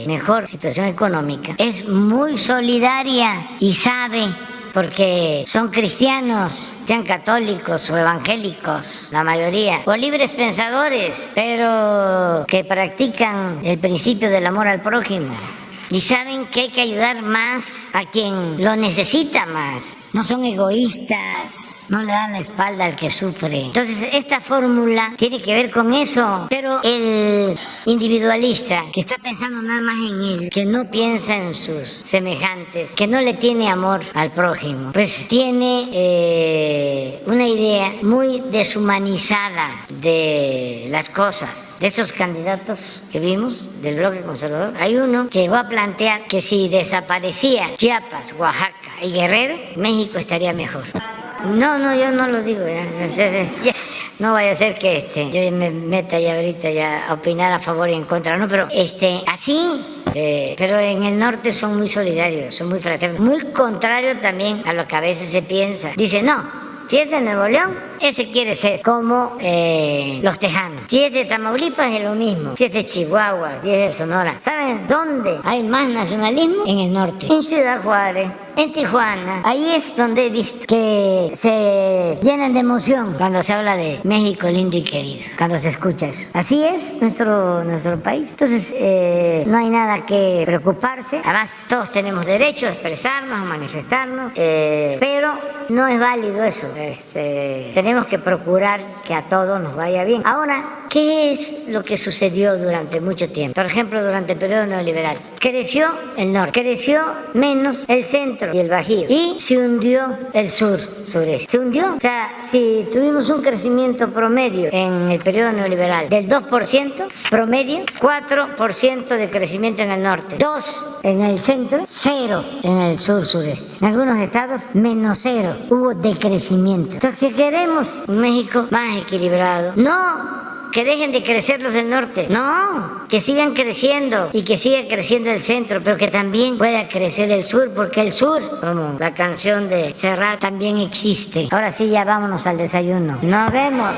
mejor situación económica es muy solidaria y sabe, porque son cristianos, sean católicos o evangélicos, la mayoría, o libres pensadores, pero que practican el principio del amor al prójimo. Y saben que hay que ayudar más a quien lo necesita más. No son egoístas, no le dan la espalda al que sufre. Entonces, esta fórmula tiene que ver con eso. Pero el individualista, que está pensando nada más en él, que no piensa en sus semejantes, que no le tiene amor al prójimo, pues tiene una idea muy deshumanizada de las cosas. De estos candidatos que vimos del bloque conservador, hay uno que va a plantear que si desaparecía Chiapas, Oaxaca y Guerrero, México estaría mejor. No, yo no lo digo. No vaya a ser que yo me meta ya ahorita ya a opinar a favor y en contra, no, pero así. Pero en el norte son muy solidarios, son muy fraternos, muy contrario también a lo que a veces se piensa. Dice, no. Si es de Nuevo León, ese quiere ser como los tejanos. Si es de Tamaulipas, es lo mismo. Si es de Chihuahua, si es de Sonora. ¿Saben dónde hay más nacionalismo? En el norte. En Ciudad Juárez, en Tijuana. Ahí es donde he visto que se llenan de emoción cuando se habla de México lindo y querido, cuando se escucha eso. Así es nuestro país. Entonces, no hay nada que preocuparse. Además, todos tenemos derecho a expresarnos, a manifestarnos, pero no es válido eso. Tenemos que procurar que a todos nos vaya bien. Ahora, ¿qué es lo que sucedió durante mucho tiempo? Por ejemplo, durante el periodo neoliberal. Creció el norte, creció menos el centro y el bajío, y se hundió el sureste. Se hundió. O sea, si tuvimos un crecimiento promedio en el periodo neoliberal del 2% promedio, 4% de crecimiento en el norte, 2% en el centro, 0% en el sur-sureste. En algunos estados, menos 0%. Hubo decrecimiento. Entonces, ¿qué queremos? Un México más equilibrado. No que dejen de crecer los del norte, no, que sigan creciendo y que siga creciendo el centro, pero que también pueda crecer el sur, porque el sur, como la canción de Serrat, también existe. Ahora sí, ya vámonos al desayuno. Nos vemos.